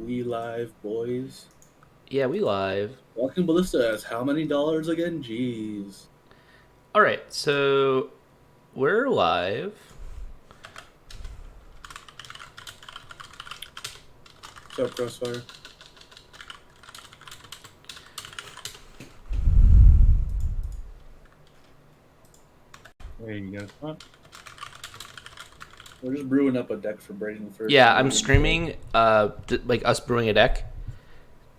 We live, boys. Yeah, we live. Walking Ballista has how many dollars again? Jeez. All right, so we're live. What's up, Crossfire? There you go. Huh? We're just brewing up a deck for Braden first. Yeah, and I'm then we'll- streaming like us brewing a deck,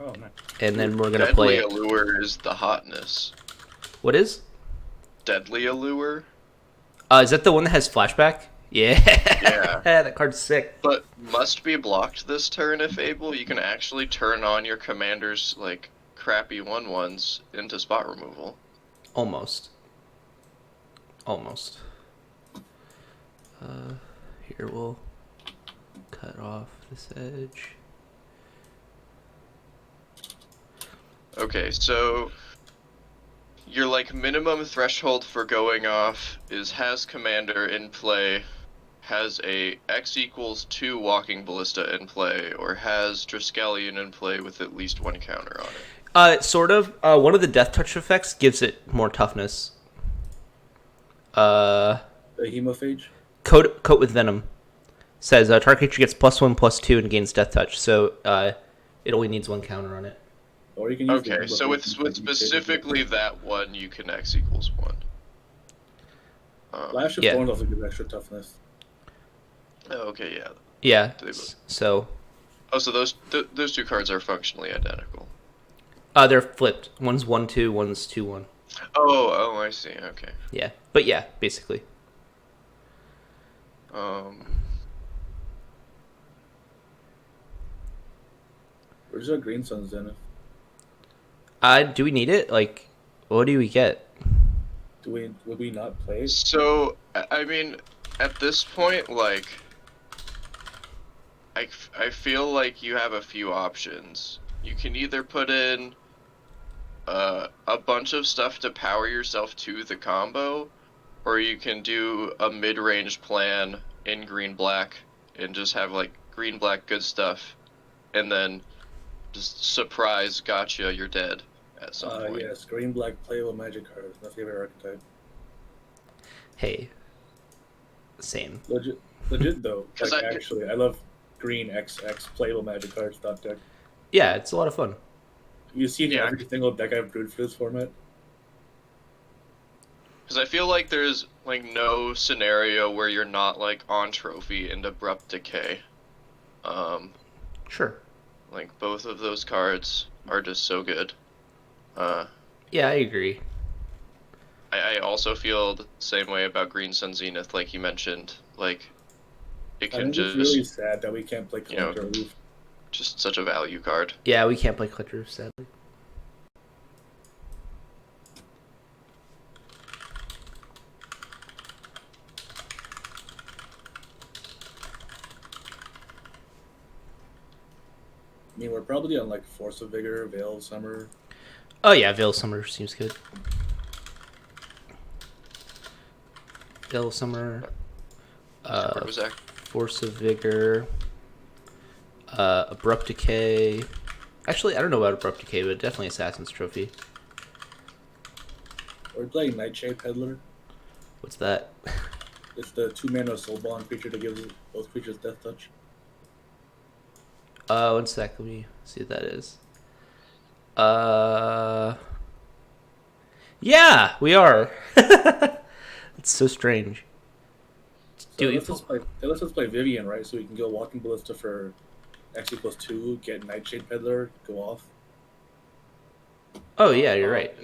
Oh, nice. and then we're gonna play Deadly it. Allure is the hotness. What is? Deadly Allure? Is that the one that has flashback? Yeah. Yeah. That card's sick. But must be blocked this turn if able. You can actually turn on your commander's, like, crappy 1/1s into spot removal. Almost. Almost. Here we'll cut off this edge. Okay, so your, like, minimum threshold for going off is has commander in play, has a X equals 2 walking ballista in play, or has Triskelion in play with at least one counter on it. Sort of. One of the death touch effects gives it more toughness. The Hemophage? Coat with venom. Says target creature gets +1/+2 and gains death touch. So it only needs one counter on it. Or you can use the Okay, so with Hemophage like you specifically that one, you can X equals 1. Lash of Yeah. Thorns also gives extra toughness. Oh, okay, yeah. Yeah. They- So Oh, so those two cards are functionally identical. they're flipped. One's 1/2, one's 2/1. Oh, I see. Okay. Yeah, but yeah, basically. Where's our Green Sun Zenith? Do we need it? Like, what do we get? Would we not play? So I mean, at this point, like, I feel like you have a few options. You can either put in a bunch of stuff to power yourself to the combo, or you can do a mid-range plan in green-black and just have, like, green-black good stuff, and then just surprise gotcha, you're dead at some point. Yes, Green Black playable magic card. My favorite archetype. Hey, same. Legit though. 'Cause Like, I- actually, I love Green XX playable magic cards top deck. Yeah, it's a lot of fun. You've seen Yeah. every single deck I've brewed for this format. Because I feel like there's, like, no scenario where you're not, like, on trophy and abrupt decay. Sure. Like, both of those cards are just so good. Yeah, I agree. I also feel the same way about Green Sun Zenith, like you mentioned. Like, it I can think just, it's really sad that we can't play you know, Collector Roof. just such a value card. Yeah, we can't play Clutcher, sadly. I mean, we're probably on like Force of Vigor, Veil of Summer. Oh yeah, Veil of Summer seems good. Veil of Summer, Where was that? Force of Vigor, Abrupt Decay. Actually, I don't know about Abrupt Decay, but definitely Assassin's Trophy. We're playing Nightshade Peddler. What's that? It's the 2-mana Soulbond creature that gives both creatures death touch. 1 sec, let me see what that is. Yeah, we are. It's so strange. So it lets us play Vivian, right? So we can go Walking Ballista for X equals 2, get Nightshade Peddler, go off. Oh yeah, you're right.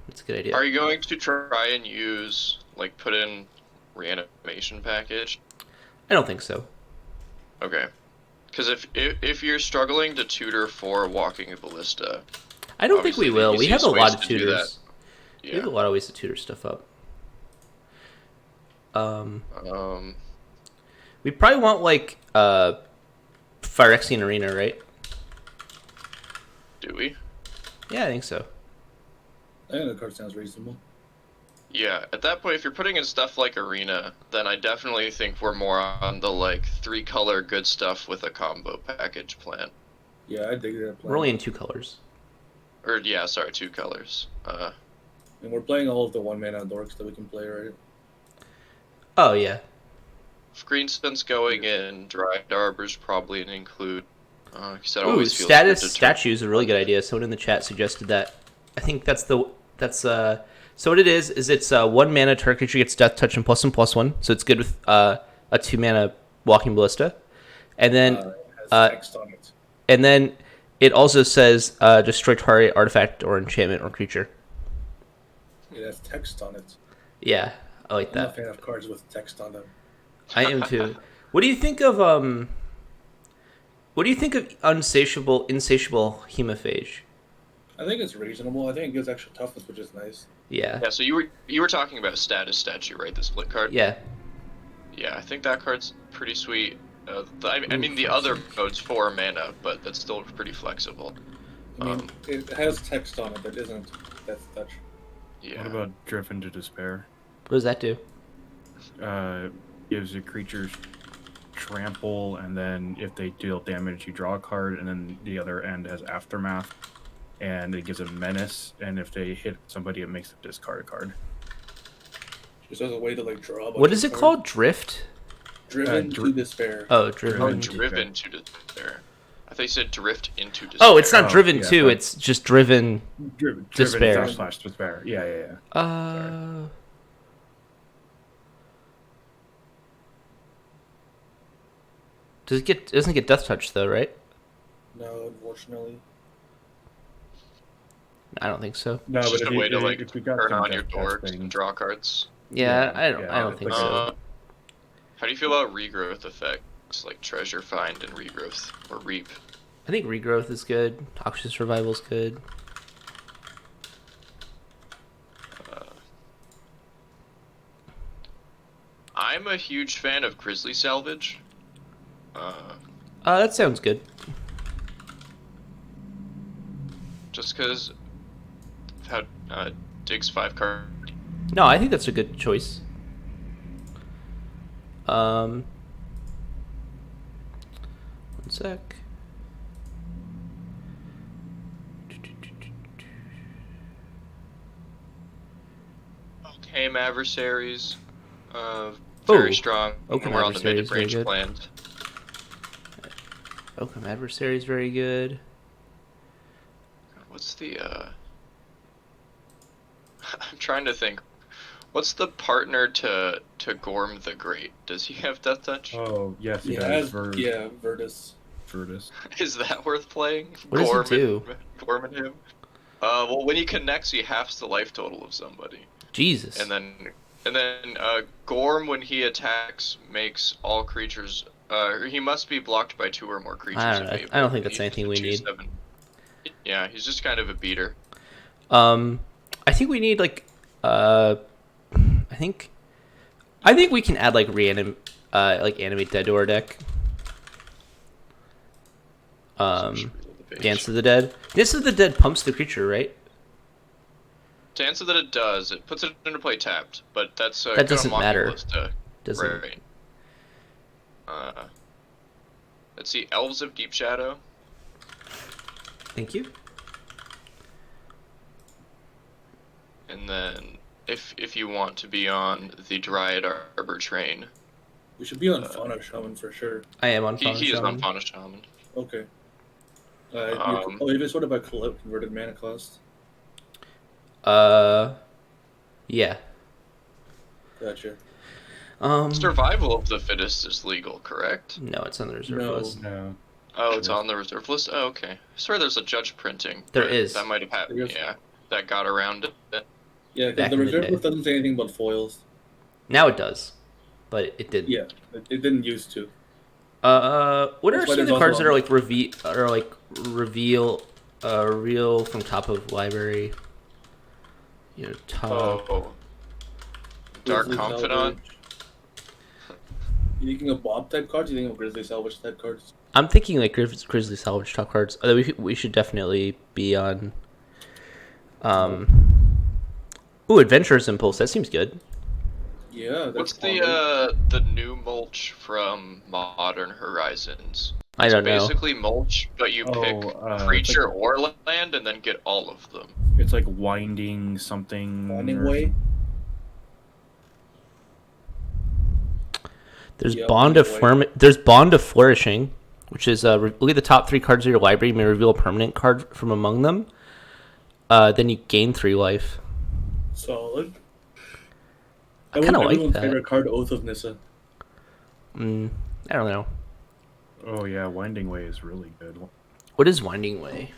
That's a good idea. Are you going to try and use, like, put in reanimation package? I don't think so. Okay. Because if you're struggling to tutor for Walking Ballista, I don't think we obviously the will. We have a easiest lot ways of to do tutors. that- We have a yeah. lot of ways to tutor stuff up. We probably want like Phyrexian Arena, right? Do we? Yeah, I think so. I think the card sounds reasonable. Yeah, at that point, if you're putting in stuff like Arena, then I definitely think we're more on the like 3-color good stuff with a combo package plan. Yeah, I dig that plan. We're only in 2 colors. Or yeah, sorry, 2 colors. And we're playing all of the 1-mana dorks that we can play, right? Oh yeah. If Greenspin's going in, Dried Arbor's probably an include. Because that Ooh, always feels status good to statue is a really good idea. Someone in the chat suggested that. I think that's so what it is it's 1 mana target creature gets death touch and +1/+1, so it's good with a 2 mana walking ballista, and then It has text on it. and then it also says destroy target artifact or enchantment or creature. It has text on it. Yeah, I like I'm a that. fan of cards with text on them. I am too. What do you think of insatiable hemophage? I think it's reasonable. I think it gives extra toughness, which is nice. Yeah. Yeah, so you were talking about status statue, right? The split card. Yeah. Yeah, I think that card's pretty sweet. I mean, the other mode's 4 mana, but that's still pretty flexible. I mean, it has text on it that isn't Death Touch. Yeah. What about Driven to Despair? What does that do? Gives a creature trample, and then if they deal damage, you draw a card, and then the other end has Aftermath, and it gives a menace, and if they hit somebody, it makes them discard a card. Just as a way to like draw. What is it called? Drift? Driven to Despair. Oh, driven. Oh, Driven. driven to despair. I thought you said drift into despair. Oh, it's not Oh, driven yeah, too. but- It's just driven. Despair. / Despair. Yeah. Doesn't get death touch though, right? No, unfortunately. I don't think so. No, It's but just if a way to you, like if you got turn some on your death door touch and thing- draw cards. Yeah, I don't yeah, think it's so. How do you feel about regrowth effects like treasure find and regrowth or reap? I think regrowth is good. Toxic survival is good. I'm a huge fan of Grizzly Salvage. That sounds good. Just because how digs 5 card. No, I think that's a good choice. One sec. Tame adversaries, very Oh, strong. Oakham We're on the Adversary is very mid-range good. plans. Oakham Adversary is very good. What's the I'm trying to think. What's the partner to Gorm the Great? Does he have Death Touch? Oh, yes, he Yeah, does. Virtus. Virtus. Is that worth playing? What does he do? Gorm and him? Well, when he connects, he halves the life total of somebody. Jesus. And then Gorm, when he attacks, makes all creatures. He must be blocked by 2 or more creatures. I don't know. I don't think that's anything we need. 2/7. Yeah, he's just kind of a beater. I think we need like I think we can add like animate dead to our deck. Dance of the Dead. Dance of the Dead pumps the creature, right? Dance of the Dead does. It puts it into play tapped, but that's That doesn't matter. Doesn't. Right. Let's see. Elves of Deep Shadow. Thank you. And then, if you want to be on the Dryad Arbor train, We should be on Fauna Shaman for sure. I am on. he Fauna is Shaman. on Fauna Shaman. Okay. Davis, what about converted mana cost? Yeah. Gotcha. Survival of the Fittest is legal, correct? No, it's on the reserve No. list. No. Oh, it's on the reserve list? Oh, okay. I swear there's a judge printing. There but is. That might have happened, There is. yeah. That got around it. Yeah, Back because the in the reserve day. list doesn't say anything about foils. Now it does, but it didn't. Yeah, it didn't used to. What are That's why some of there's the cards also- that are reveal from top of library? You know, top. Oh. Dark Grizzly Confidant. Salvage. You thinking of Bob type cards? You thinking of Grizzly Salvage type cards? I'm thinking like Grizzly Salvage top cards. Although we should definitely be on. Ooh, Adventurer's Impulse. That seems good. Yeah. That's What's quality. the new mulch from Modern Horizons? I don't know. Basically mulch, but you pick it's creature or land and then get all of them. It's like winding something. Finding or- way. There's Yeah, Bond of There's Bond of Flourishing, which is look at the top 3 cards of your library. You may reveal a permanent card from among them. Then you gain 3 life. Solid. I kind of like Everyone's that. favorite card, Oath of Nissa. I don't know. Oh yeah, Winding Way is really good. What is Winding Way?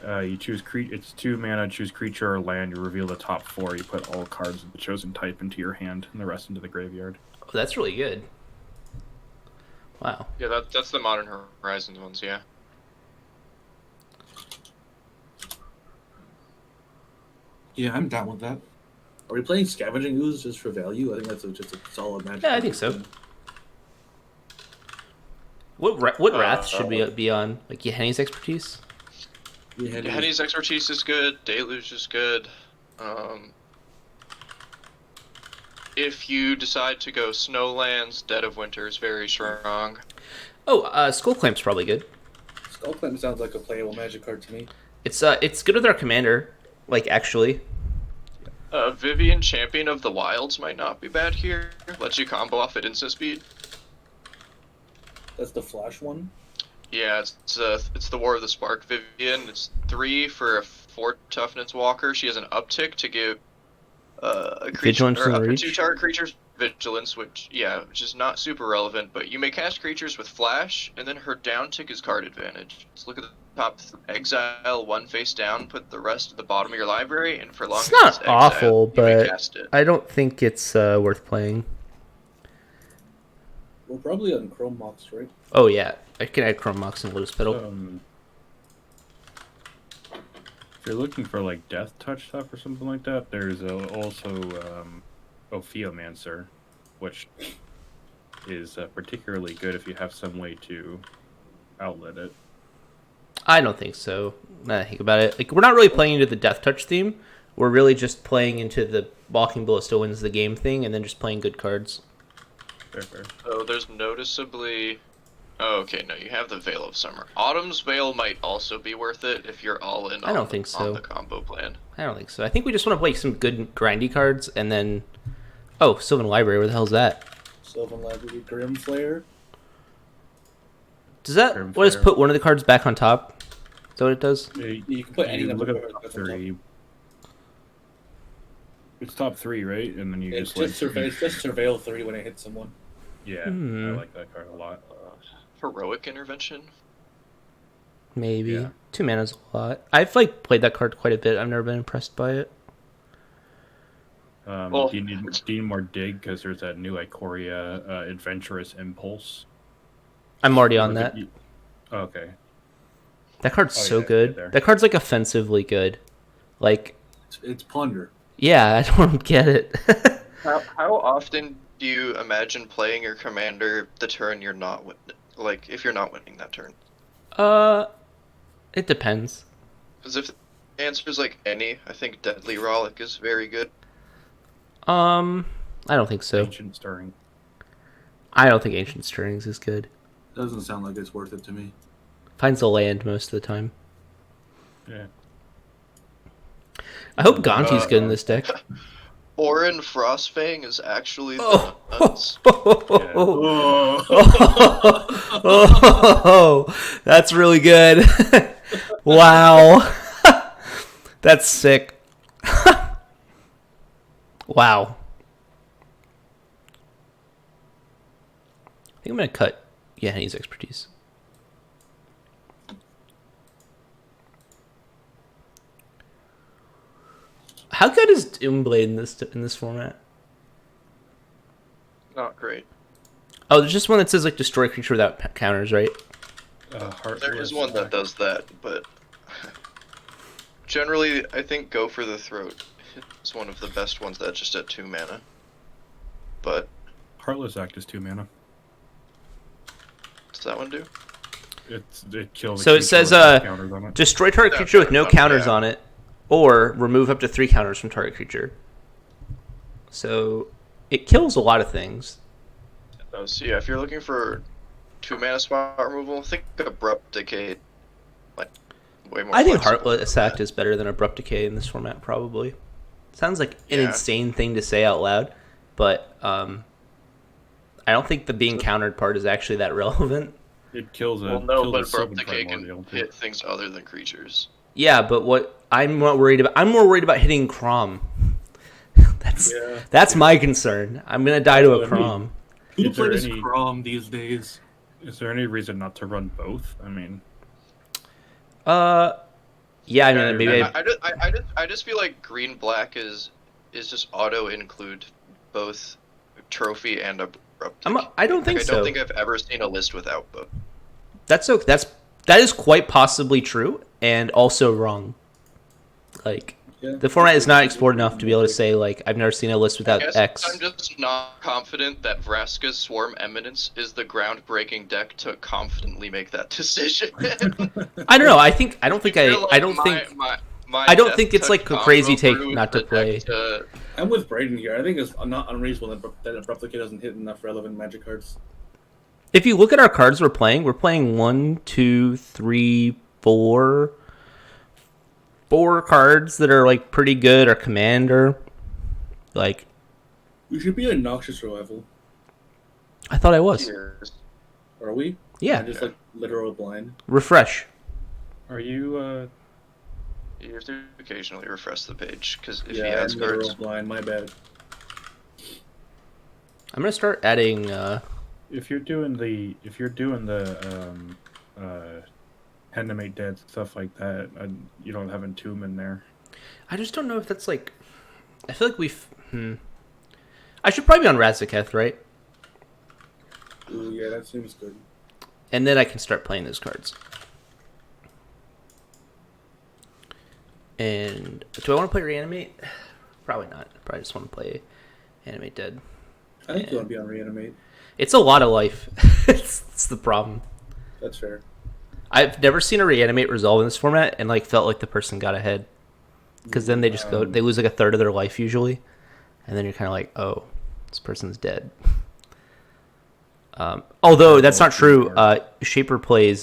You choose it's 2 mana. Choose creature or land. You reveal the top 4. You put all cards of the chosen type into your hand, and the rest into the graveyard. Oh, that's really good. Wow. Yeah, that's the Modern Horizons ones, yeah. Yeah, I'm down with that. Are we playing Scavenging Ooze just for value? I think that's just a solid match. Yeah, I think so. What wrath should we be on? Like Yahenni's Expertise? Henny's Expertise is good. Deluge is good. If you decide to go Snowlands, Dead of Winter is very strong. Oh, Skullclamp's probably good. Skullclamp sounds like a playable Magic card to me. It's good with our commander. Like actually. Vivian, Champion of the Wilds might not be bad here. Lets you combo off at instant speed. That's the Flash one. Yeah, it's the War of the Spark Vivian. It's 3 for a 4 toughness walker. She has an uptick to give a creature Vigilance or and up to reach? 2 target creatures vigilance, which is not super relevant, but you may cast creatures with flash, and then her down tick is card advantage. Let's look at the top. Exile 1 face down, put the rest at the bottom of your library, and for long It's not as exile, awful, you may but cast it. I don't think it's worth playing. We're probably on Chrome Mox, right? Oh yeah, I can add Chrome Mox and Lotus Petal. If you're looking for like Death Touch stuff or something like that, there's also Ophiomancer, which is particularly good if you have some way to outlet it. I don't think so. Now that I think about it, like we're not really playing into the Death Touch theme. We're really just playing into the Walking Ballista wins the game thing, and then just playing good cards. Fair. Oh, there's noticeably... Oh, okay, no, you have the Veil of Summer. Autumn's Veil might also be worth it if you're all in I don't think so. on the combo plan. I don't think so. I think we just want to play some good grindy cards, and then... Oh, Sylvan Library, where the hell's that? Sylvan Library, Grim Flare. Does that... Grim What, does Flare. put one of the cards back on top? Is that what it does? You can put any You number look of at cards the back on top. 3. It's top 3, right? And then you It's just like just Surveil 3 when it hits someone. yeah, Hmm. I like that card a lot. Heroic Intervention? Maybe. Yeah. 2 mana's a lot. I've like played that card quite a bit. I've never been impressed by it. Well, Do you need more dig because there's that new Ikoria Adventurous Impulse? I'm already on that. Okay. That card's Oh, so yeah, good. there. That card's like offensively good. Like, It's Plunder. yeah, I don't get it. How often do you imagine playing your commander the turn you're not like if you're not winning that turn? It depends. Because if the answer is like any, I think Deadly Rollick is very good. I don't think so. Ancient Stirring. I don't think Ancient Stirrings is good. Doesn't sound like it's worth it to me. Finds the land most of the time. Yeah. I hope Gonti's good in this deck. Orin Frostfang is actually the Oh. nuts. Oh, that's really good. Wow. That's sick. Wow. I think I'm going to cut Yahenni's Expertise. How good is Doomblade in this format? Not great. Oh, there's just one that says like destroy creature without counters, right? There is one that does that, but generally, I think Go for the Throat is one of the best ones that's just at 2 mana. But Heartless Act is 2 mana. does that one do? It kills. So it says destroy target creature with no counters on it, or remove up to 3 counters from target creature. So it kills a lot of things. So yeah, if you're looking for 2 mana spot removal, think Abrupt Decay, like way more. I think flexible Heartless than Act that. is better than Abrupt Decay in this format, probably. Sounds like an Yeah. insane thing to say out loud, but I don't think the being countered part is actually that relevant. It kills Well, it. no, kills but a Sylvan Abrupt Decay can Primordial, too. hit things other than creatures. Yeah, but what I'm not worried about, I'm more worried about hitting Crom. That's my concern. I'm gonna die to a Crom. Who Is there plays any- Crom these days? Is there any reason not to run both? I mean, Yeah, I mean maybe I just feel like green black is just auto include both trophy and Abrupt Decay. I don't think I so. don't think I've ever seen a list without both. That is quite possibly true and also wrong. Like Yeah. the format is not explored enough to be able to say like I've never seen a list I without guess X. I'm just not confident that Vraska's Swarm Eminence is the groundbreaking deck to confidently make that decision. I don't know. I don't think I don't think it's, like, a crazy take not to play. I'm with Brayden here. I think it's not unreasonable that Abrupt Decay doesn't hit enough relevant Magic cards. If you look at our cards we're playing 1, 2, 3, 4 cards that are like pretty good. Our commander, like We should be a Noxious Revival. I thought I was. Are we? Yeah. I'm just like literal blind. Refresh. are you? You have to occasionally refresh the page because if he Yeah, adds I'm literal cards, blind. My bad. I'm gonna start adding. If you're doing the Handmade Dead stuff like that, you don't have Entomb in there. I just don't know if that's like. I feel like I should probably be on Razaketh, right? Ooh, yeah, that seems good. And then I can start playing those cards. And do I want to play Reanimate? Probably not. Probably just want to play Animate Dead. I think you want to be on Reanimate. It's a lot of life. it's the problem. That's fair. I've never seen a Reanimate resolve in this format and like felt like the person got ahead. Because then they just they lose like a third of their life usually. And then you're kind of like, oh, this person's dead. Although that's not true. Shaper plays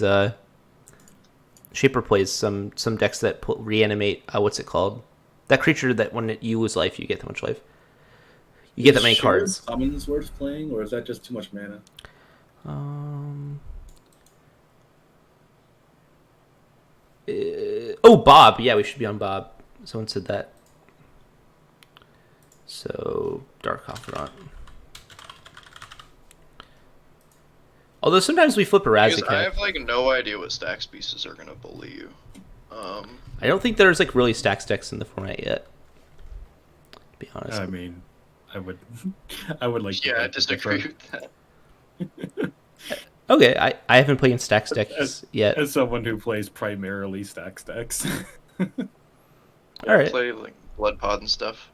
some decks that reanimate. What's it called? That creature that when you lose life, you get that much life. You get that many cards. Summons worth playing, or is that just too much mana? Bob. Yeah, we should be on Bob. Someone said that. So Dark Confidant. Although sometimes we flip a because Razaketh. I have like no idea what stacks pieces are gonna bully you. I don't think there's like really stack decks in the format yet. To be honest. I mean, I would like. to Yeah, I like to disagree differ. with that. Okay, I haven't played in stacks decks yet. As someone who plays primarily stacks decks. All right. Play like Blood Pod and stuff.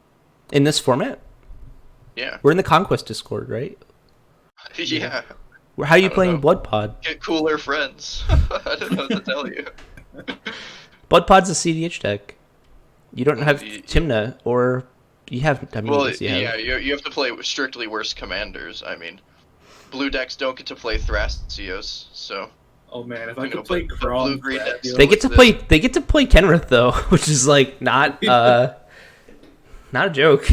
In this format, Yeah. we're in the Conquest Discord, right? Yeah. How are you don't playing know. Blood Pod? Get cooler friends. I don't know what to tell you. Blood Pod's a CDH deck. You don't have Y- Timna, or you have. I mean, Well, yes, you have. yeah, you have to play strictly worse commanders. I mean, blue decks don't get to play Thrasios, so Oh man, if I You know, could play but Crom, blue-green decks- They get to play. They get to play Kenrith though, which is like not not a joke.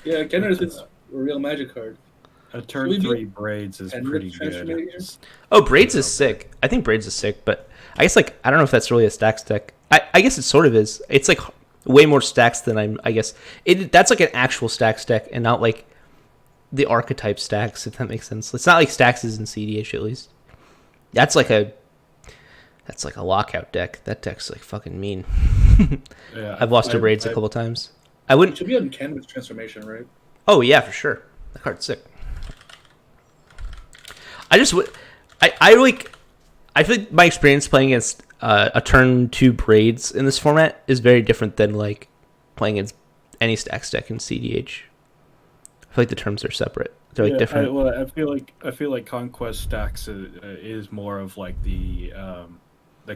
Yeah, Kenner's is a real Magic card. A turn We do- 3 Braids is and pretty with good. Transformation? Oh, Braids is sick. I think Braids is sick, but I guess like I don't know if that's really a stacks deck. I guess it sort of is. It's like way more stacks than I guess that's like an actual stacks deck and not like the archetype stacks, if that makes sense. It's not like stacks is in CDH at least. That's like a lockout deck. That deck's like fucking mean. Yeah, I've lost to Braids a couple times. I wouldn't. It should be on Ken with Transformation, right? Oh yeah, for sure. That card's sick. I just would. I like. I feel like my experience playing against a turn 2 Braids in this format is very different than like playing against any stacks deck in CDH. I feel like the terms are separate. They're like different. I feel like Conquest stacks is more of like the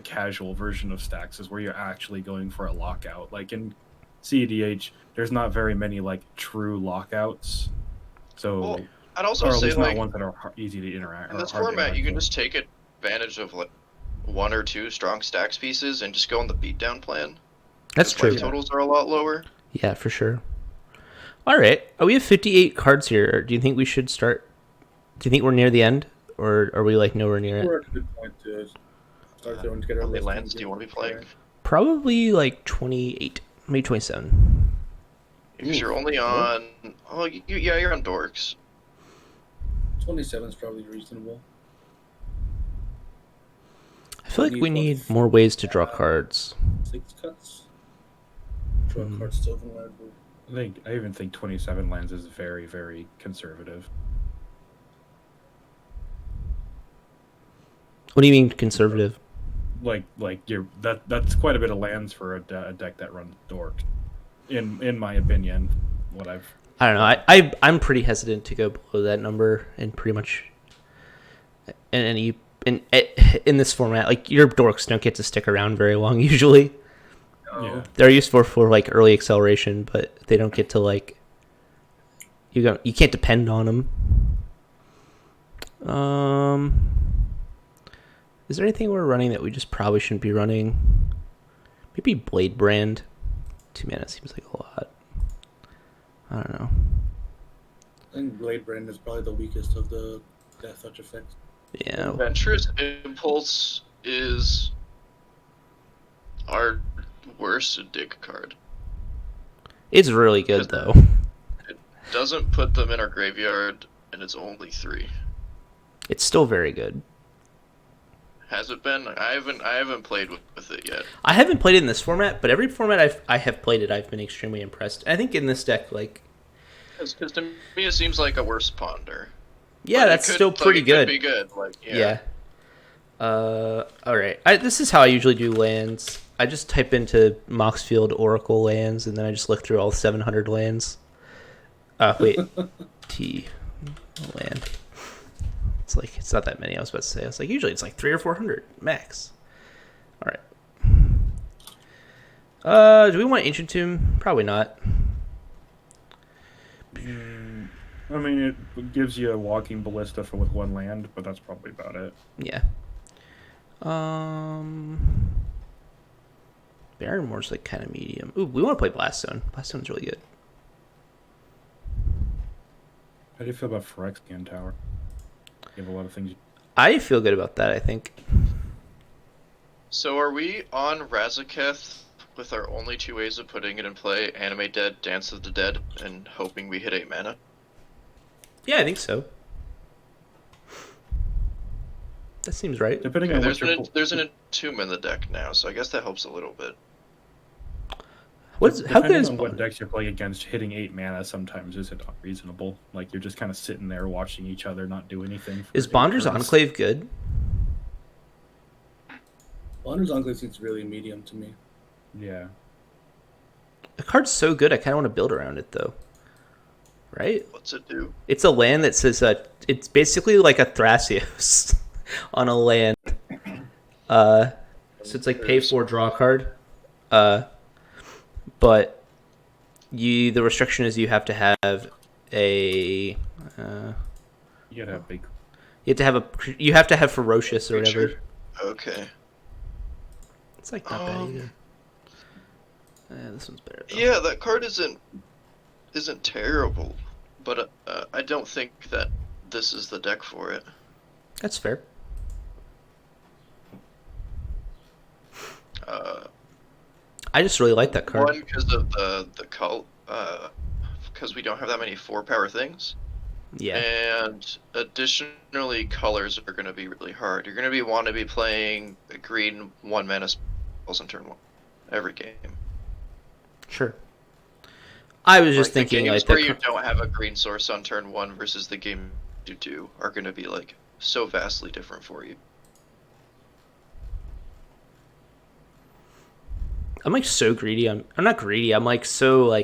casual version of stacks, is where you're actually going for a lockout. Like in CEDH, there's not very many like true lockouts. So, Well, I'd also or at say least like not ones that are easy to interact. in Or this hard to format, you interact can with. just take advantage of like 1 or 2 strong stacks pieces and just go on the beatdown plan. That's 'Cause true. life totals are a lot lower. Yeah, for sure. All right. We have 58 cards here. Do you think we should start? Do you think we're near the end, or are we like nowhere near it? We're at a good point to start throwing together. How many list and lands do you get- want to be playing? Probably like 28, maybe 27. Because you're only on. Oh, you're on dorks. 27 is probably reasonable. I feel like we Need, what, need more ways to draw cards. 6 cuts. Draw cards still from where I even think 27 lands is very, very conservative. What do you mean conservative? Like that's quite a bit of lands for a deck that runs dork. In my opinion, I don't know. I'm pretty hesitant to go below that number in pretty much in this format. Like your dorks don't get to stick around very long usually. Yeah. They're used for like early acceleration, but they don't get to like you can't depend on them. Is there anything we're running that we just probably shouldn't be running? Maybe Blade Brand. 2 mana seems like a lot. I don't know. I think Blade Brand is probably the weakest of the Death Touch effects. Yeah. Adventurous Impulse is our worst dig card. It's really good though. Doesn't put them in our graveyard, and it's only 3. It's still very good. Has it been? I haven't played with it yet. I haven't played it in this format, but every format I have played it, I've been extremely impressed. I think in this deck, like, Because to me, it seems like a worse ponder. yeah, But that's it could, still pretty it good. Could be good. Like, Yeah. All right. This is how I usually do lands. I just type into Moxfield Oracle lands, and then I just look through all 700 lands. Wait, T land. It's not that many. I was about to say. I was like, usually it's like 300 or 400 max. All right. Do we want Ancient Tomb? Probably not. I mean, it gives you a walking ballista with 1 land, but that's probably about it. Yeah. Barrymore's like kind of medium. Ooh, we want to play Blaststone. Blaststone's really good. How do you feel about Phyrexian Tower? You have a lot of things. I feel good about that, I think. So are we on Razaketh with our only 2 ways of putting it in play? Animate Dead, Dance of the Dead, and hoping we hit 8 mana? Yeah, I think so. That seems right. Depending Okay, on what you're there's an Entomb in the deck now, so I guess that helps a little bit. How good depending is on what Bond? decks you're playing against, hitting 8 mana sometimes isn't unreasonable. Like you're just kind of sitting there watching each other not do anything. Is 8 Bonder's turns. Enclave good? Wander's Enclave seems really medium to me. Yeah. The card's so good, I kind of want to build around it, though. Right? What's it do? It's a land that says it's basically like a Thrasios on a land. So it's like pay for draw card. But the restriction is you have to have a You gotta have big. you have to have ferocious or whatever. Creature? Okay. It's like not bad either. This one's better though. Yeah, that card isn't terrible, but I don't think that this is the deck for it. That's fair. I just really like that card. One, because of the cult, because we don't have that many 4-power things. Yeah. And additionally, colors are going to be really hard. You're going to want to be playing a green 1 mana spells on turn 1 every game. Sure. I was just The thinking games like where you don't have a green source on turn 1 versus the game you do are going to be like so vastly different for you. I'm like so greedy. I'm not greedy. I'm like so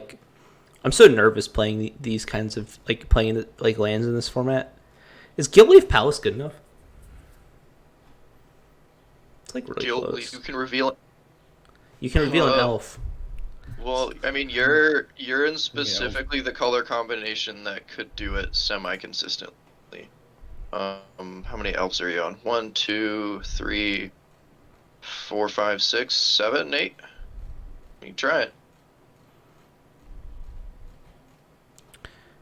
I'm so nervous playing these kinds of playing like lands in this format. Is Guildleaf Palace good enough? It's like really Guild, close. you can reveal it. You can reveal an elf. Well, I mean, you're in specifically the color combination that could do it semi-consistently. How many elves are you on? 1, 2, 3, 4, 5, 6, 7, 8. You can try it.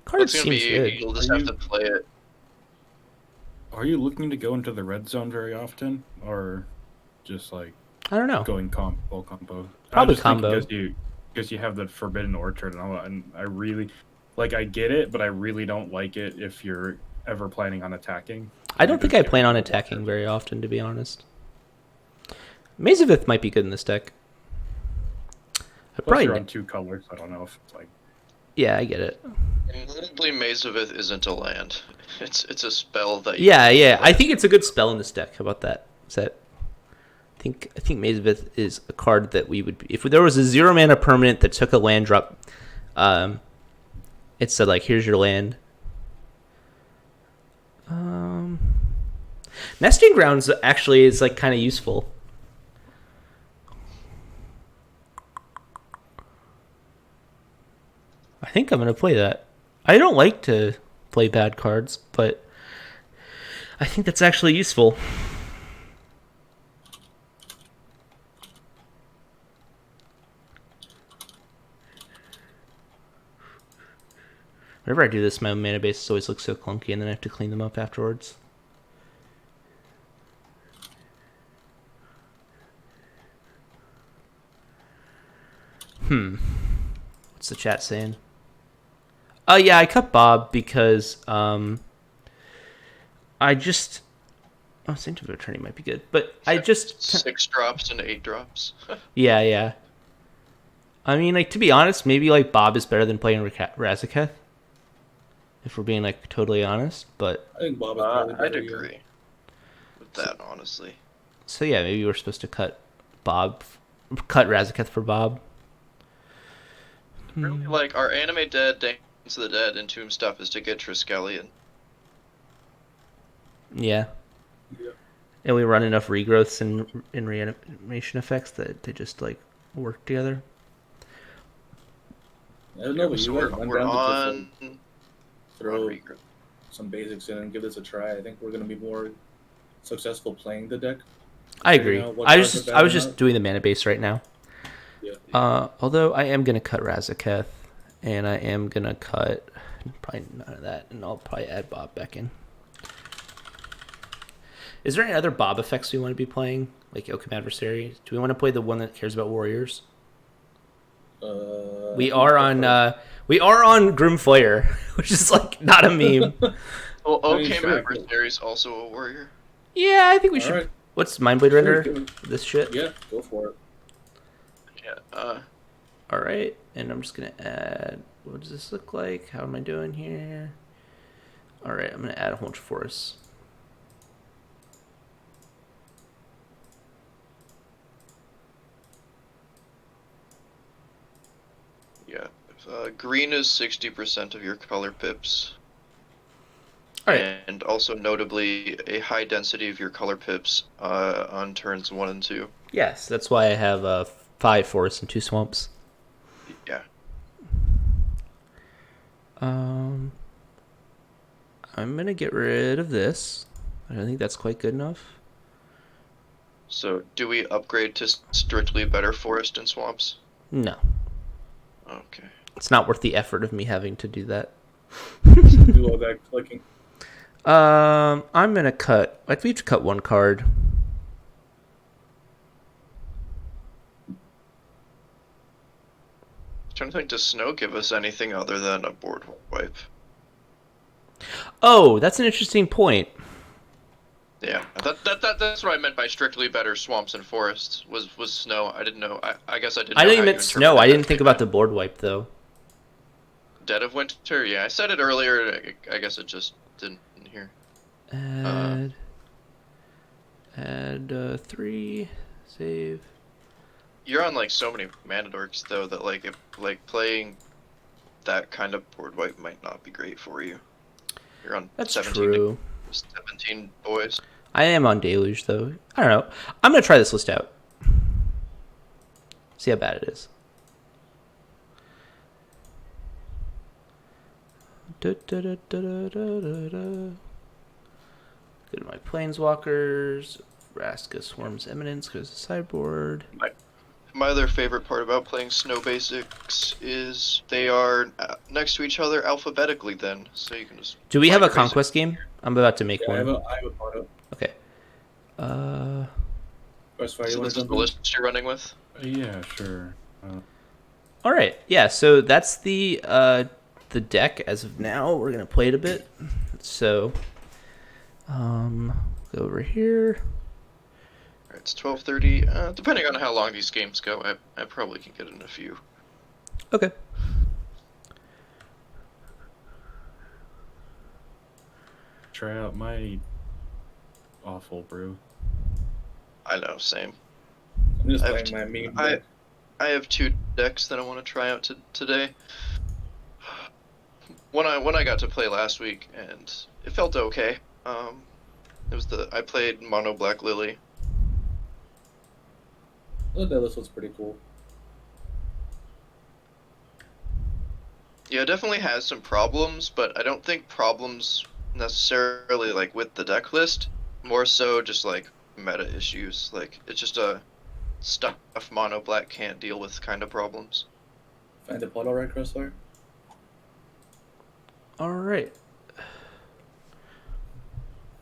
Card It's gonna seems be good. you'll just have to play it. Are you looking to go into the red zone very often, or just like I don't know. going full combo? Probably combo. Because you have the Forbidden Orchard and all that, and I really like. I get it, but I really don't like it if you're ever planning on attacking. I don't think I plan on attacking very often, to be honest. Maze of Ith might be good in this deck. Plus you're on 2 colors. I don't know if it's like. Yeah, I get it. Admittedly, Maze of Ith isn't a land. It's a spell that. Yeah. I think it's a good spell in this deck. How about that? I think Maze of Ith is a card that we would, if there was a 0 mana permanent that took a land drop, it said like, here's your land. Nesting Grounds actually is like kind of useful. I think I'm gonna play that. I don't like to play bad cards, but I think that's actually useful. Whenever I do this, my mana bases always look so clunky, and then I have to clean them up afterwards. What's the chat saying? Yeah, I cut Bob because I just. Oh, Saint of Attorney might be good, but I just 6 drops and 8 drops. Yeah. I mean, like, to be honest, maybe like Bob is better than playing Razaketh. If we're being like totally honest, but I think Bob is probably better. I'd agree with that, honestly. So yeah, maybe we're supposed to cut Razaketh for Bob. Really, like, our Animate Dead, Dance of the Dead, and Tomb stuff is to get Triskelion. Yeah. And we run enough regrowths and reanimation effects that they just like work together. I don't know, but you guys went We're down to on throw regrowth. some basics in and give this a try. I think we're going to be more successful playing the deck. I agree. I was just doing the mana base right now. Yeah. Although I am gonna cut Razaketh, and I am gonna cut probably none of that, and I'll probably add Bob back in. Is there any other Bob effects we want to be playing, like Oakham Adversary? Do we want to play the one that cares about warriors? We are on Grimfire, which is like not a meme. Well, Oakham Adversary is also a warrior. Yeah, I think we should. Right. What's Mindblade Render? This shit? Yeah, go for it. Yeah. Alright, and I'm just going to add... What does this look like? How am I doing here? Alright, I'm going to add a whole bunch of forests. Yeah. Green is 60% of your color pips. Alright. And also notably a high density of your color pips on turns 1 and 2. Yes, that's why I have 5 forests and 2 swamps. Yeah. I'm gonna get rid of this. I don't think that's quite good enough. So, do we upgrade to strictly better forest and swamps? No. Okay. It's not worth the effort of me having to do that. Do all that clicking. I'm gonna cut. I think we have to cut 1 card. I'm trying to think, does snow give us anything other than a board wipe? Oh, that's an interesting point. Yeah, that's what I meant by strictly better swamps and forests. Was snow? I didn't know. I guess I didn't. I know know how you meant snow. I didn't think about the board wipe though. Dead of Winter. Yeah, I said it earlier. I guess it just didn't hear. Add 3. Save. You're on like so many mana dorks though that like if like playing that kind of board wipe might not be great for you. You're on That's 17, true. 17 boys. I am on Deluge though. I don't know. I'm gonna try this list out. See how bad it is. Da-da-da-da-da-da-da. Go to my planeswalkers. Vraska swarms eminence goes to sideboard. My other favorite part about playing Snow Basics is they are next to each other alphabetically. Then, so you can just. Do we have find a your basic- conquest game? I'm about to make Yeah, I one. have a auto. Okay. Crossfire, you So want this to is jump the in? list you're running with. Yeah, sure. All right. Yeah. So that's the deck as of now. We're gonna play it a bit. So, go over here. Alright, it's 12:30. Depending on how long these games go, I probably can get in a few. Okay. Try out my awful brew. I know, same. I'm just I have playing my meme I- deck. I have 2 decks that I want to try out today. One I got to play last week, and it felt okay. It was I played Mono Black Lily. Oh, that list was pretty cool. Yeah, it definitely has some problems, but I don't think problems necessarily like with the deck list. More so just like meta issues. Like it's just a stuff Mono Black can't deal with kind of problems. Find the pot alright, Crossfire? All right.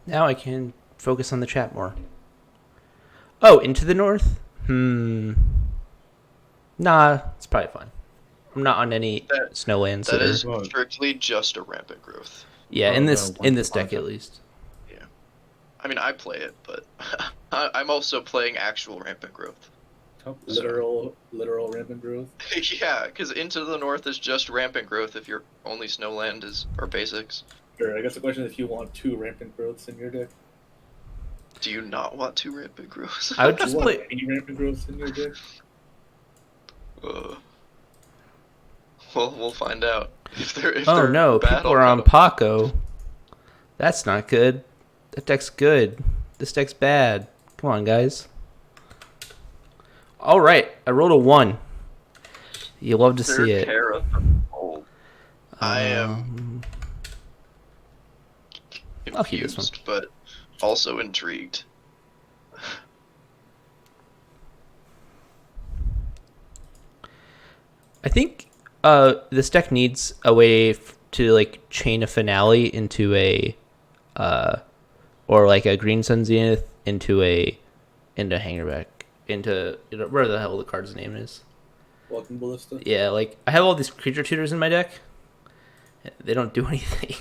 Now I can focus on the chat more. Oh, into the north? Nah, it's probably fine. I'm not on any snowlands. That is Well- strictly just a rampant growth. Yeah, Oh, in no, this once deck upon a at least. I mean, I play it, but I'm also playing actual rampant growth. Literal rampant growth. Yeah, because Into the North is just rampant growth if your only snowland is or basics. Sure, I guess the question is if you want 2 rampant growths in your deck. Do you not want 2 rampant growths? I would Do you just want play. any rampant growths in your deck? Well, we'll find out. If Oh they're no, bad, people I'll are on cut 'em. Paco. That's not good. That deck's good. This deck's bad. Come on, guys. All right, I rolled a 1. You love to see it. I am I'll keep this one. confused, but also intrigued. I think this deck needs a way to like chain a finale into a or like a Green Sun Zenith into Hangerback into where the hell the card's name is. Walking Ballista? Yeah, like I have all these creature tutors in my deck. They don't do anything.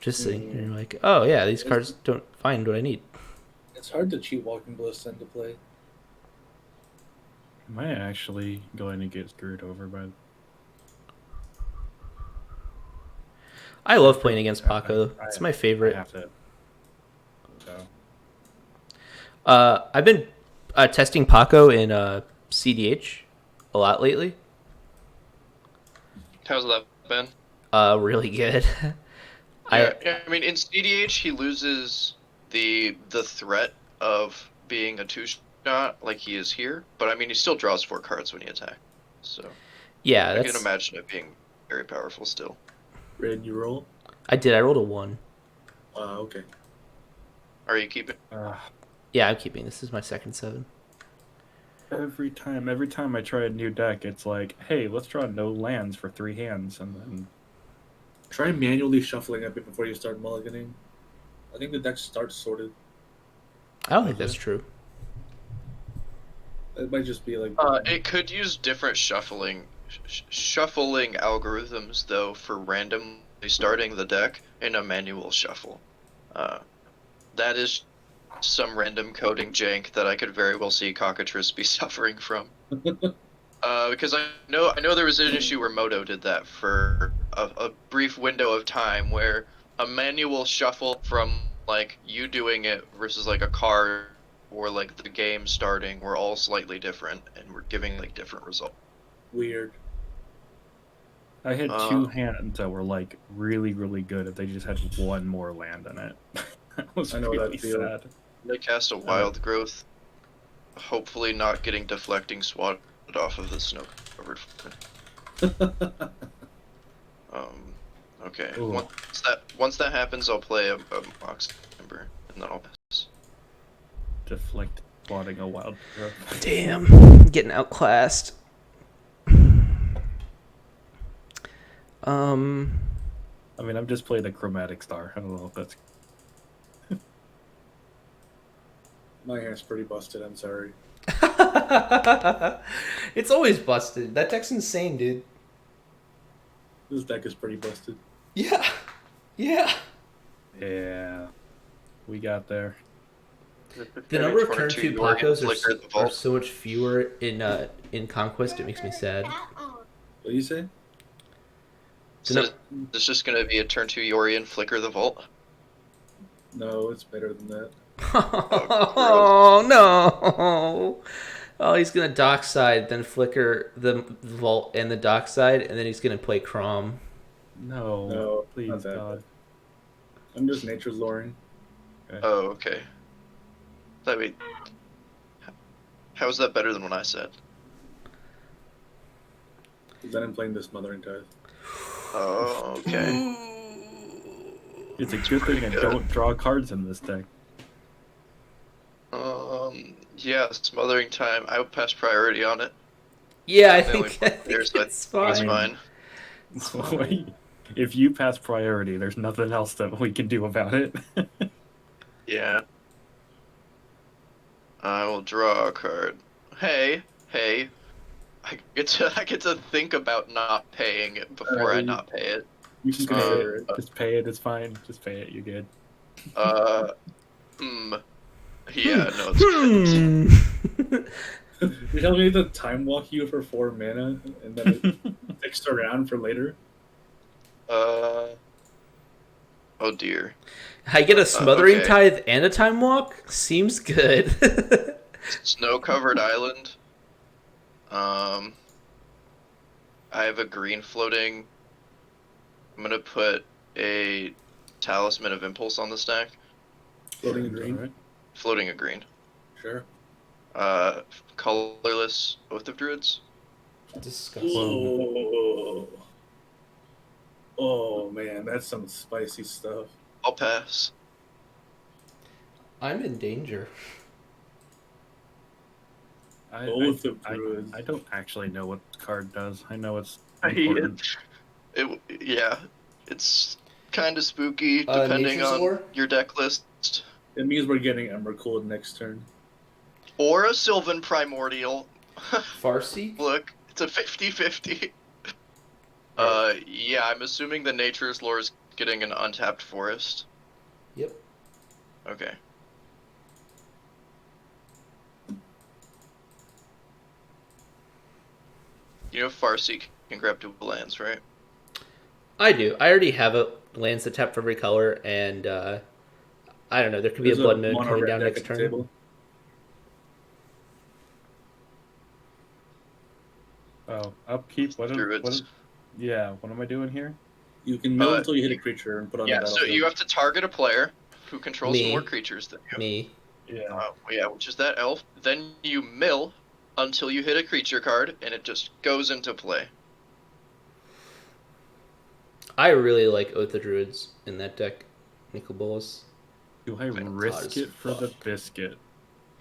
Just sitting here like, oh yeah, these cards don't find what I need. It's hard to cheat Walking Ballista into play. Am I actually going to get screwed over by? I love playing against Paco. I- It's my I favorite. have to. So I've been testing Paco in CDH a lot lately. How's that been? Really good. I mean, in CDH, he loses the threat of being a 2-shot like he is here, but I mean, he still draws 4 cards when he attacks. So Yeah, I that's. can imagine it being very powerful still. Red, you roll? I did. I rolled a 1. Okay. Are you keeping? Yeah, I'm keeping. This is my second 7. every time I try a new deck, it's like, hey, let's draw no lands for 3 hands, and then Try manually shuffling a bit before you start mulliganing. I think the deck starts sorted. I don't think that's true. It might just be like... It could use different shuffling algorithms though for randomly starting the deck in a manual shuffle. That is some random coding jank that I could very well see Cockatrice be suffering from. Because I know there was an issue where Moto did that for a brief window of time where a manual shuffle from like you doing it versus like a card or like the game starting were all slightly different and were giving like different results. Weird. I had 2 hands that were like really, really good if they just had 1 more land in it. That was I know really that feel. sad. They cast a wild growth, hopefully not getting deflecting swatted off of the snow covered. Okay. Ooh. Once that happens, I'll play a Mox Timber, and then I'll pass. Deflect plotting a wild growth. Damn, getting outclassed. I mean, I'm just playing a chromatic star. I don't know if that's. My hand's pretty busted. I'm sorry. It's always busted. That deck's insane, dude. This deck is pretty busted. Yeah. Yeah. Yeah, we got there. The number of turn 2 Pacos are are so much fewer in Conquest, it makes me sad. What do you say? So it's just gonna be a turn 2 Yorion Flicker the Vault. No, it's better than that. Oh, no. Oh, he's going to dockside, then flicker the vault and the dockside, and then he's going to play Crom. No, not please, that. God. I'm just nature's luring. Oh, okay. How is that better than what I said? Then I'm playing this Mothering Tithe. Oh, okay. It's a good thing I don't draw cards in this deck. Yeah, Smothering Time. I would pass priority on it. Yeah, I The only think players, but it's It's fine. fine. If you pass priority, there's nothing else that we can do about it. Yeah. I will draw a card. Hey. I get to think about not paying it before I not pay it. You can Just consider it. Just pay it. It's fine. Just pay it. You're good. Yeah, no, it's good. You tell me to time walk you for 4 mana and then it sticks around for later. Oh dear. I get a Smothering okay. Tithe and a Time Walk? Seems good. Snow-covered island. I have a green floating. I'm gonna put a Talisman of Impulse on the stack. Floating green. Alright. Floating a green. Sure. Colorless Oath of Druids. Disgusting. Oh. Oh man, that's some spicy stuff. I'll pass. I'm in danger. Oath of Druids. I don't actually know what the card does. I know it's It, important. yeah, it's kind of spooky depending Nature's on Lore? your deck list. It means we're getting Emrakul next turn. Or a Sylvan Primordial. Farsi? Look, it's a 50-50. Yeah, I'm assuming the Nature's Lore is getting an untapped forest. Yep. Okay. You know Farsi can grab two lands, right? I do. I already have a lands that tap for every color, and I don't know. There could be There's a Blood Moon mono coming red down deck next at the turn. table. Oh, upkeep. What Druids. am I doing here? You can mill until you hit a creature and put on the Yeah, so battlefield. you have to target a player who controls Me. more creatures than you. Me. Yeah. Yeah, which is that elf. Then you mill until you hit a creature card, and it just goes into play. I really like Oath of Druids in that deck, Nicol Bolas. Do I risk it for the biscuit?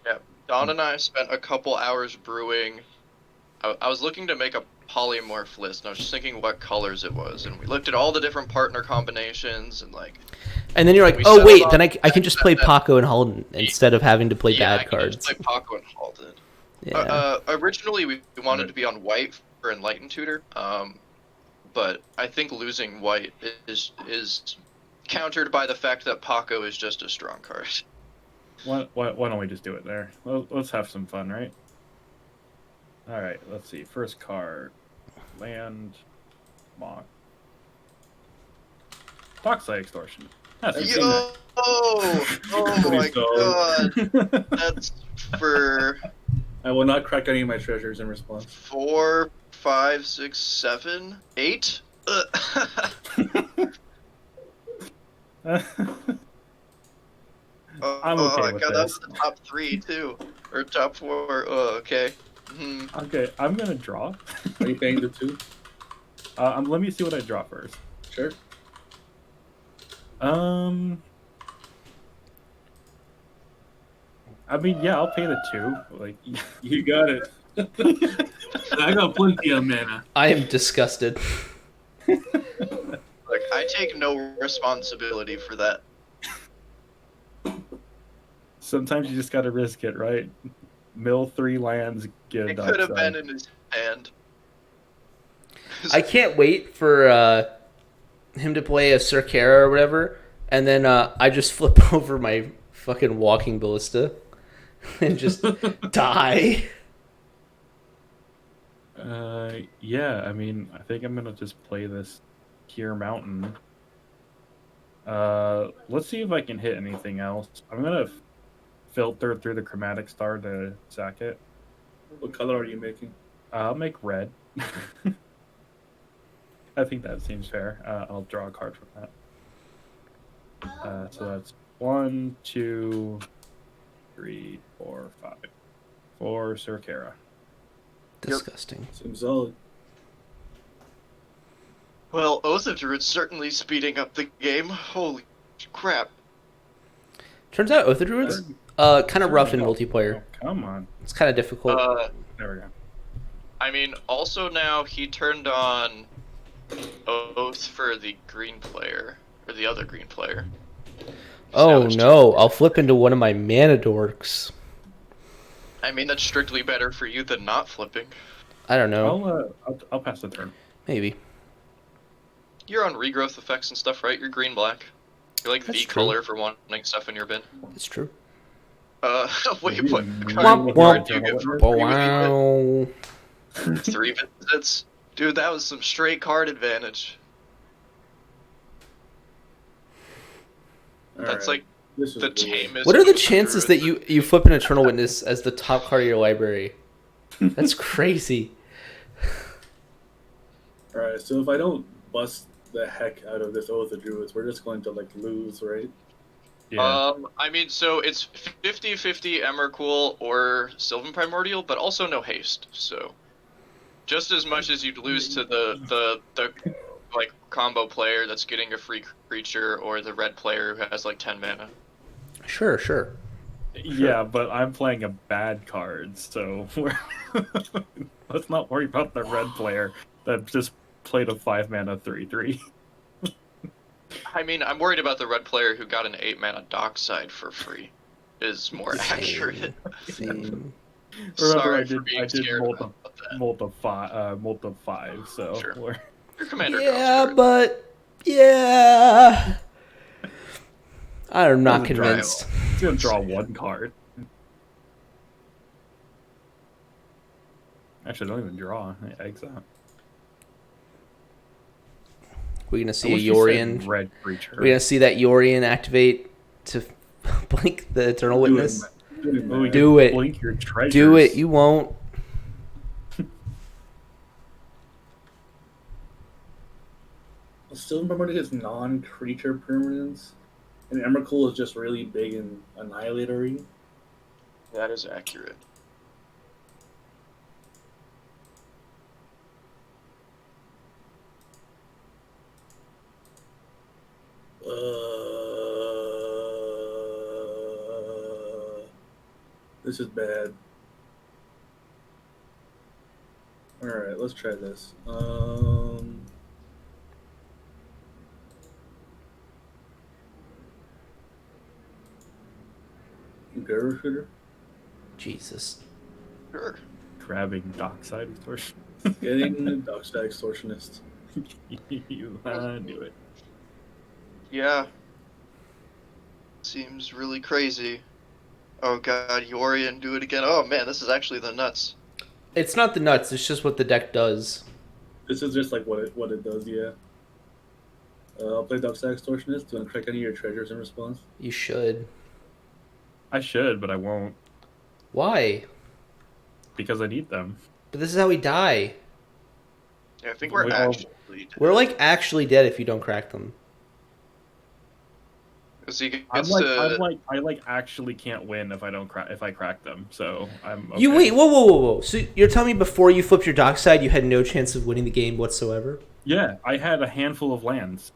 Yeah, Don and I spent a couple hours brewing. I was looking to make a polymorph list, and I was just thinking what colors it was, and we looked at all the different partner combinations, and like. And then you're like, We oh settled wait, on then I can just play that- Paco and Halden instead of having to play Yeah, I bad can cards. just play Paco and Halden. Yeah. Originally we wanted to be on white for Enlightened Tutor, but I think losing white is countered by the fact that Paco is just a strong card. Why don't we just do it there? Let's have some fun, right? All right. Let's see. First card, land, mock, dockside extortion. That's I've easy. seen Yo! Oh my god! That's for I will not crack any of my treasures in response. 4, 5, 6, 7, 8. I'm okay with God, that was this. the top 3 too, or top 4. Oh, okay. Okay, I'm gonna draw. Are you paying the 2? Let me see what I draw first. Sure. I mean, yeah, I'll pay the 2. Like, You got it. I got plenty of mana. I am disgusted. Like, I take no responsibility for that. sometimes you just gotta risk it, right? Mill 3 lands, get a It could have Dockside. been in his hand. I can't wait for him to play a Circara or whatever, and then I just flip over my fucking walking ballista and just die. Yeah, I mean, I think I'm gonna just play this here mountain. Let's see if I can hit anything else. I'm gonna filter through the chromatic star to sack it. What color are you making? I'll make red. I think that seems fair. I'll draw a card from that. So that's 1, 2, 3, 4, 5. 4 Circara. Disgusting. Seems solid. Well, Oath of Druid's certainly speeding up the game. Holy crap. Turns out Oath of Druid's kind of rough in multiplayer. Oh, come on. It's kind of difficult. There we go. I mean, also now he turned on Oath for the green player, or the other green player. Oh it's no, I'll flip into one of my mana dorks. I mean, that's strictly better for you than not flipping. I don't know. I'll pass the turn. Maybe. You're on regrowth effects and stuff, right? You're green-black. You're like That's the true. color for wanting stuff in your bin. It's true. Wait, what Womp, card womp. do you get for Wow. 3 visits? Dude, that was some straight card advantage. That's like This is the weird. tamest. What are the Oath of chances Druid. that you flip an Eternal Witness as the top card of your library? That's crazy. Alright, so if I don't bust the heck out of this Oath of Druids, we're just going to like lose, right? Yeah. I mean, so it's 50-50 Emrakul or Sylvan Primordial, but also no haste. So, just as much as you'd lose to the like combo player that's getting a free creature, or the red player who has like 10 mana. Sure, sure. Yeah, but I'm playing a bad card, so let's not worry about the red player that just played a 5 mana 3/3. I mean, I'm worried about the red player who got an 8 mana Dockside for free. Is more accurate. Same. Remember, Sorry for being I did scared about that. multi 5, so Sure. we're- Your commander Yeah, draws but yeah, I'm not Doesn't drive. convinced. it's gonna draw 1 card. Actually, don't even draw. Exile. We're gonna I see a wish you said Yorian. red creature. We're gonna see that Yorian activate to blink the Eternal Witness. Oh, Do you it. Blink your treasures. Do it. You won't. Sylvan Primordial is non-creature permanents, and Emrakul is just really big and annihilatory. That is accurate. This is bad. Alright, let's try this. Guru Shooter? Jesus. Sure. Grabbing Dockside Extortion. Getting the Dockside Extortionist. You do it. Yeah. Seems really crazy. Oh god, Yorian, do it again. Oh man, this is actually the nuts. It's not the nuts. It's just what the deck does. This is just like what it does, yeah. I'll play Dockside Extortionist. Do you want to crack any of your treasures in response? You should. I should, but I won't Why? because I need them. But this is how we die. Yeah, I think we're We all- actually. We're like actually dead if you don't crack them. Because he gets I actually can't win if I crack them. So I'm. Okay. You wait. Whoa. So you're telling me before you flipped your dockside, you had no chance of winning the game whatsoever? Yeah, I had a handful of lands.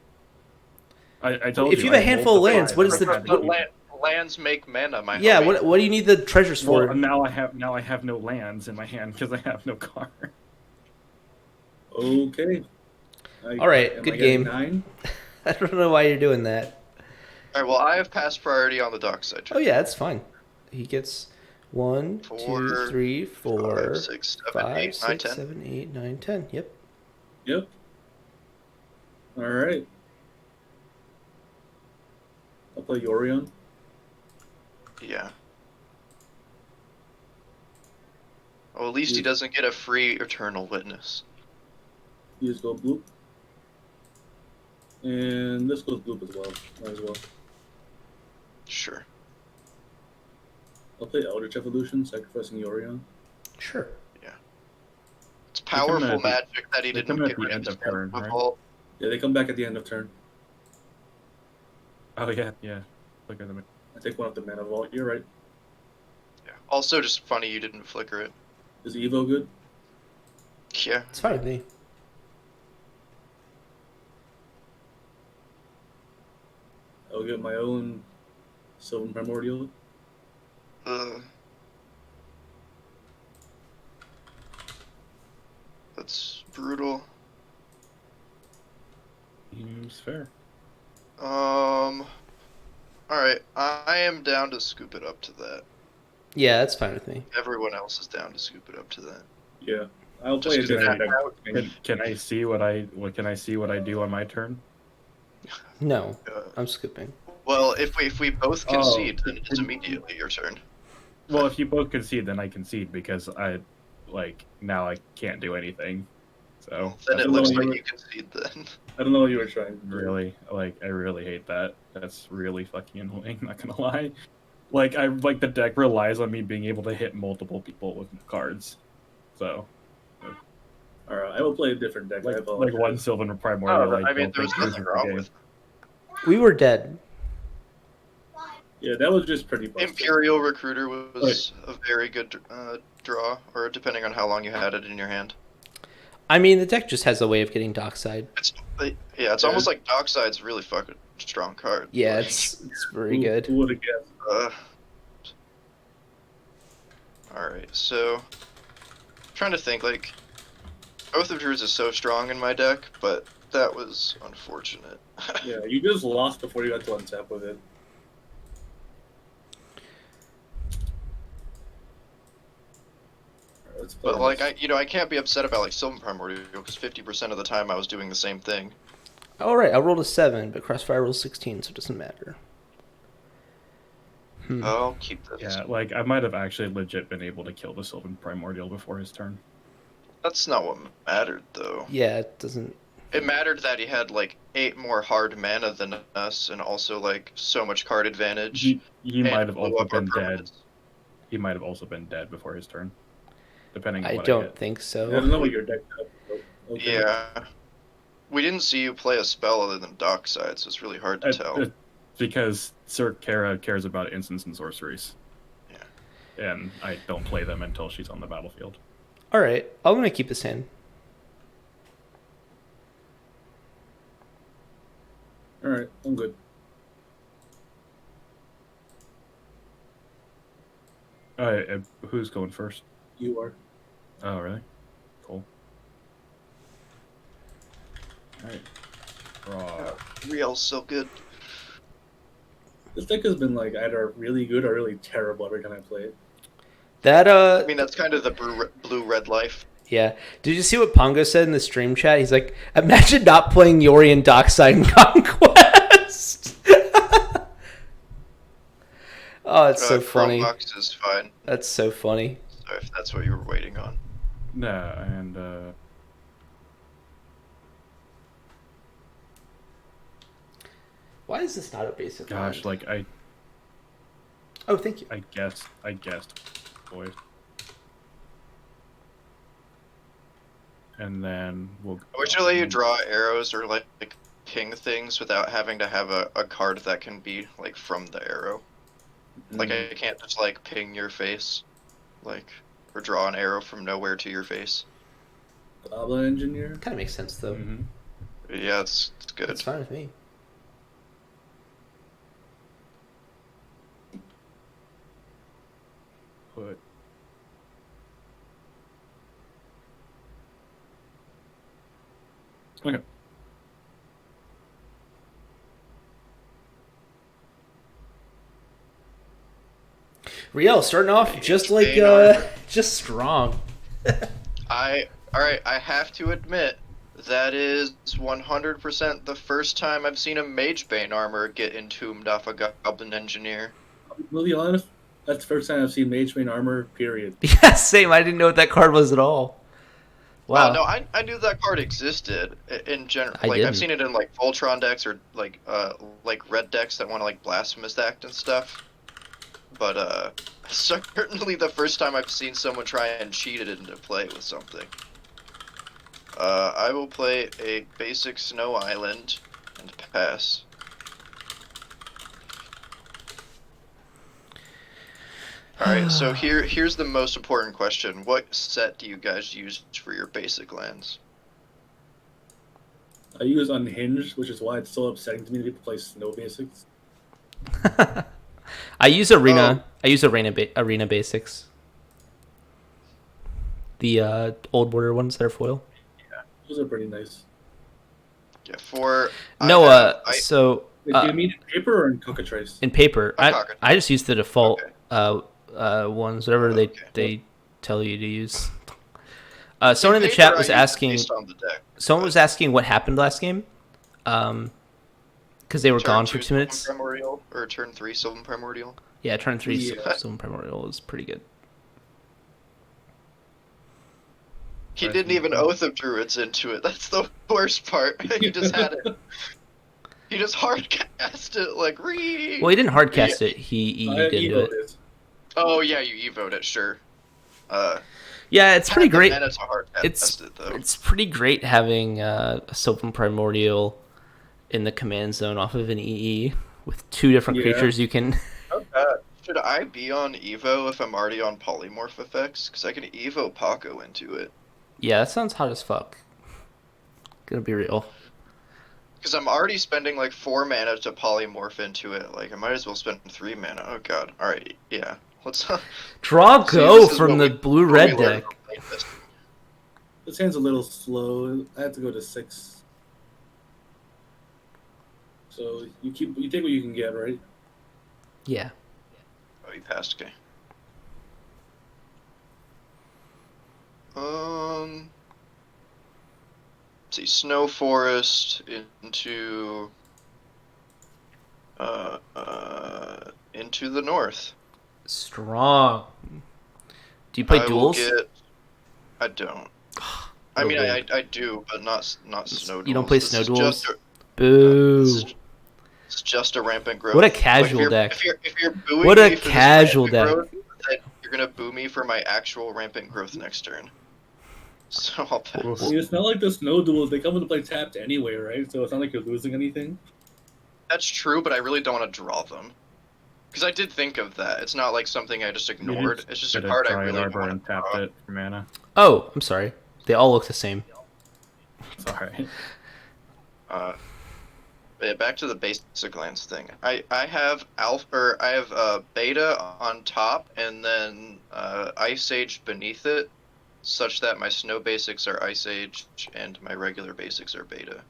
I told If you. you have a I handful of rolled the lands, five, what is I the- had to But keep it. lands make mana, my Yeah, homie. what do you need the treasures for? Well, now I have no lands in my hand because I have no card. Okay. All right, am good I getting game. 9? I don't know why you're doing that. All right, well, I have pass priority on the dock side. Oh yeah, that's fine. He gets 1, 2, 4, 3, 4, 5, 6, 7, 5, 8, 9, 6, 10. 7, 8, 9, 10. Yep. Yep. All right. I'll play Yorion. Yeah. Well, at least he doesn't get a free Eternal Witness. Use go bloop. And this goes bloop as well. Might as well. Sure. I'll play Eldritch Evolution, sacrificing Yorion. Sure. It's come powerful at the- magic that he they didn't come at get the rid end of of turn, right? Vault. Yeah, they come back at the end of turn. Oh yeah. Look at them. I take one off the mana vault. You're right. Yeah. Also, just funny you didn't flicker it. Is Evo good? Yeah. It's fine with me. I'll get my own Sylvan Primordial. That's brutal. Seems fair. Alright, I am down to scoop it up to that. Yeah, that's fine with me. Everyone else is down to scoop it up to that. Yeah. I'll Just play a do different that. deck. Can I see what I do on my turn? No, Uh, I'm skipping. well, if we both Oh. concede, then it's immediately your turn. Well, if you both concede, then I concede because now I can't do anything. So Then I it don't looks know like you you concede then. I don't know what you were trying to do. really, I really hate that. That's really fucking annoying. Not gonna lie. The deck relies on me being able to hit multiple people with cards. So Alright, I will play a different deck. I like apologize. one Sylvan Primordial. I mean, don't there was think nothing loses the wrong game. with We were dead. Yeah, that was just pretty busted. Imperial Recruiter was a very good draw, or depending on how long you had it in your hand. I mean, the deck just has a way of getting dockside. It's almost like Dockside's a really fucking strong card. Yeah, Like, it's very Who good. would have guessed? Alright, so trying to think, like, Oath of Druids is so strong in my deck, but that was unfortunate. Yeah, you just lost before you got to untap with it. Alright, let's play But like, this. I can't be upset about like Sylvan Primordial because 50% of the time I was doing the same thing. All right, I rolled a 7, but Crossfire rolls 16, so it doesn't matter. I'll keep this. Yeah, I might have actually legit been able to kill the Sylvan Primordial before his turn. That's not what mattered, though. Yeah, it doesn't. It mattered that he had like 8 more hard mana than us, and also like so much card advantage. He and might have blew also up our been dead. permanents. He might have also been dead before his turn, depending on I what don't hit. think I so. don't know what your deck does. but okay. Yeah. We didn't see you play a spell other than Dockside, so it's really hard to tell. Because Sir Kara cares about instants and sorceries. Yeah. And I don't play them until she's on the battlefield. All right, I'm gonna keep this hand. Alright, I'm good. Alright, who's going first? You are. Oh, really? Cool. Alright. Draw. Riel's so good. This deck has been like either really good or really terrible every time I play it. That I mean, that's kind of the blue-red life. yeah. Did you see what Pongo said in the stream chat? He's like, imagine not playing Yori and Dockside in Conquest. Oh, it's so funny. Chromebox is fine, That's so funny. so if that's what you were waiting on. Nah, and Why is this not a basic gosh, land? I Oh, thank you. I guessed, boys. And then we'll. I wish it let you draw arrows or like ping things without having to have a card that can be like from the arrow. Like I can't just like ping your face, like, or draw an arrow from nowhere to your face. Goblin Engineer. Kind of makes sense though. Mhm. Yeah, it's good. That's fine with me. Okay. Riel starting off just like Bane armor. just strong. Alright, I have to admit, that is 100% the first time I've seen a Mage Bane armor get entombed off a Goblin Engineer. To be honest, that's the first time I've seen Mage Bane armor. Period. Yeah, same. I didn't know what that card was at all. Wow. Oh no, I knew that card existed in general. I Like didn't. I've seen it in like Voltron decks or like red decks that want to like Blasphemous Act and stuff. But certainly the first time I've seen someone try and cheat it into play with something. I will play a basic Snow Island and pass. Alright, so here's the most important question. What set do you guys use for your basic lands? I use Unhinged, which is why it's so upsetting to me that people play Snow Basics. I use Arena. I use Arena Basics. The old border ones that are foil. Those are pretty nice. Yeah, for No, I- so Wait, do you mean in paper or in Cockatrice? in paper, Oh, I Cockatrice. just use the default Okay. ones, whatever Okay. they tell you to use. Someone in the Paper, chat I was use asking. based on the deck. Someone was asking what happened last game, because they were Turn gone for 2 2 Sylvan minutes. Primordial or turn 3 Sylvan Primordial. Yeah, turn 3 Yeah. Sylvan Primordial was pretty good. He Right. didn't even Oath of Druids into it. That's the worst part. He just had it. He just hard cast it like re. Well, he didn't hardcast it. He I didn't do evoed it. it. Oh yeah, you evoed it, sure. Yeah, it's pretty great. And it's a hard It's cast it though. it's pretty great having a Sylvan Primordial in the command zone off of an EE with 2 different Yeah. creatures you can. Should I be on Evo if I'm already on Polymorph effects? Because I can Evo Paco into it. Yeah, that sounds hot as fuck. Gonna be real. Because I'm already spending like 4 mana to polymorph into it. Like I might as well spend 3 mana. Oh god. All right. Yeah. Let's. Draw See, go this is from what the we- blue-red what we learned deck. from playtesting. This hand's a little slow. I have to go to 6. So you take what you can get, right? Yeah. Oh, you passed. Okay. Let's see, Snow Forest into the north. Strong. Do you play I duels? I don't. I Oh, mean, weird. I do, but not snow duels. You don't play This snow is duels? just a- Boo. It's just a rampant growth. What a Like, casual deck. If you're booing What a me for this casual rampant deck. growth, then you're gonna boo me for my actual rampant growth next turn. So I'll pass. Oof. I mean, it's not like the Snow Duels. They come into play tapped anyway, right? So it's not like you're losing anything. That's true, but I really don't want to draw them. Because I did think of that. It's not like something I just ignored. It's just a Did card I Dryad really Arbor want and to tapped draw. it for mana. Oh, I'm sorry. They all look the same. Sorry. Yeah, back to the basic lands thing. I have beta on top and then Ice Age beneath it, such that my snow basics are Ice Age and my regular basics are beta.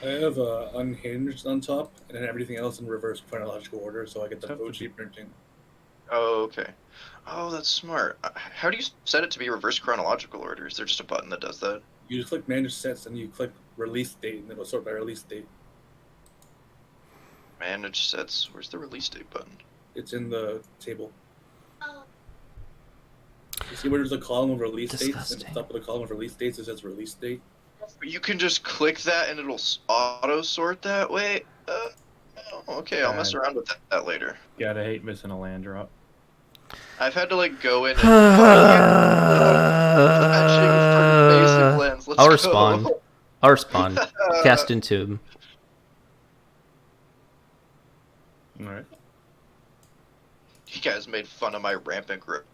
I have Unhinged on top, and then everything else in reverse chronological order, so I get the That's OG printing. Oh, okay. Oh, that's smart. How do you set it to be reverse chronological order? Is there just a button that does that? You just click Manage Sets, and you click Release Date, and it'll sort by release date. Manage sets. Where's the release date button? It's in the table. You see where there's a column of release dates? Disgusting. At the top of the column of release dates, it says Release Date. You can just click that and it'll auto sort that way? Okay, I'll mess around with that later. Gotta hate missing a land drop. I've had to like go in and matching for basic lands. Let's I'll go. respond. I'll respond. Cast into him. Alright. You guys made fun of my rampant growth.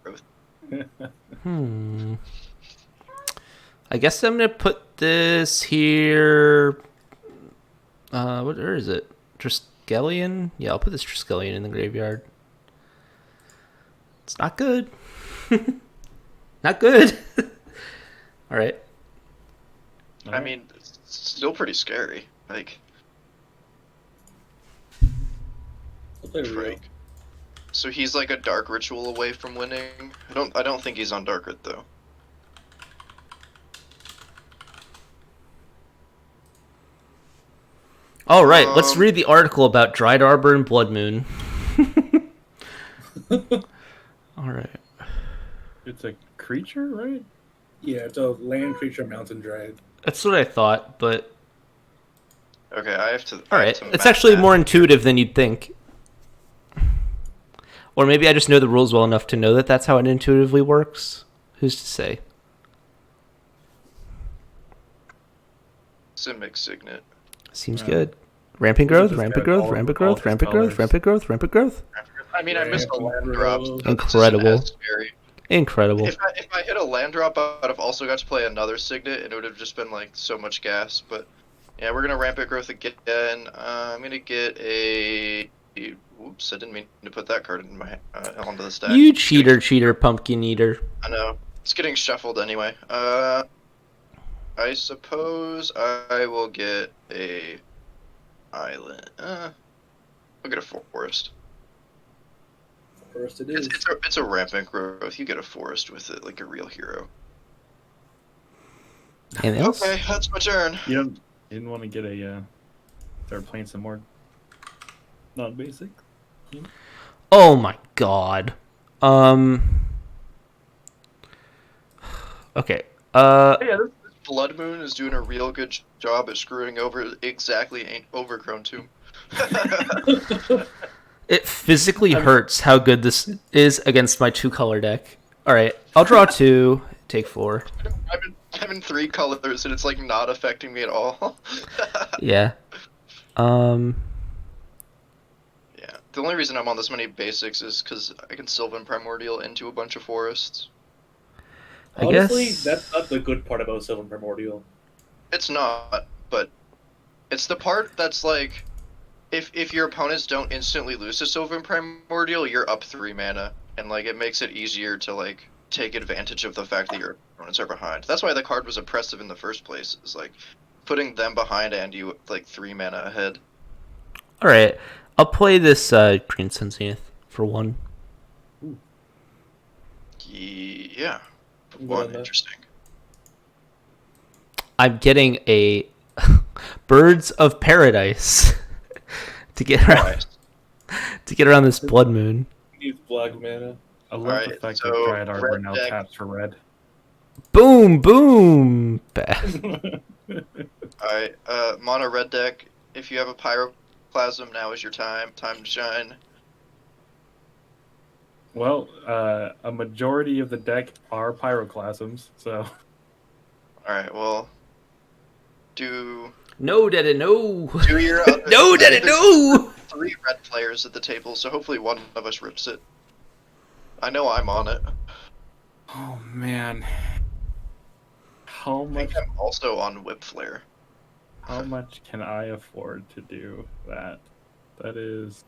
I guess I'm gonna put this here. Where is it? Triskelion? Yeah, I'll put this Triskelion in the graveyard. It's not good. Not good. All right. I mean, still pretty scary. Like, I'll play real. Frank. So he's like a dark ritual away from winning. I don't think he's on dark rit though. All right, let's read the article about Dried Arbor and Blood Moon. All right. It's a creature, right? Yeah, it's a land creature, mountain drag. That's what I thought, but Okay, I have to. all right. It's actually more intuitive than you'd think. Or maybe I just know the rules well enough to know that that's how it intuitively works. Who's to say? Simic Signet. Seems good. Rampant growth, just rampant got growth, all- rampant all growth, his rampant growth, colors. rampant growth, rampant growth. I mean, I missed a land Rampant drop. growth. So Incredible. This isn't as scary. Incredible. If I hit a land drop, I'd have also got to play another Signet, and it would have just been like so much gas. But yeah, we're gonna rampant growth again. I'm gonna get a. Whoops! I didn't mean to put that card in my onto the stack. You cheater, pumpkin eater. I know. It's getting shuffled anyway. I suppose I will get a island. I'll get a forest. Forest it is. It's a rampant growth. You get a forest with it, like a real hero. Anything else? Okay, that's my turn. You didn't want to get a start playing some more non-basic. Oh my god. Okay. Yeah, this Blood Moon is doing a real good job at screwing over exactly ain't overgrown tomb. It physically hurts how good this is against my 2-color deck. All right, I'll draw 2, take 4. I'm in 3 colors and it's like not affecting me at all. Yeah. Yeah. The only reason I'm on this many basics is because I can Sylvan Primordial into a bunch of forests. I Honestly, guess that's not the good part about Sylvan Primordial. It's not, but it's the part that's like, if your opponents don't instantly lose to Sylvan Primordial, you're up 3 mana, and like it makes it easier to like take advantage of the fact that your opponents are behind. That's why the card was oppressive in the first place. Is like putting them behind and you like 3 mana ahead. All right, I'll play this Green Sun Zenith for 1. Yeah. I'm One going there. interesting. I'm getting a Birds of Paradise to get around this Blood Moon. He's black mana. I love the Alright, fact so that Dryad Arbor red now deck. taps for red. Boom, boom. Alright, mono red deck. If you have a Pyroclasm, now is your time. Time to shine. Well, a majority of the deck are pyroclasms, so Alright, well, do No, Daddy, no. your other, No, Daddy, no. 3 red players at the table, so hopefully one of us rips it. I know I'm on it. oh man, how I much think I'm also on Whip Flare. how much can I afford to do that? That is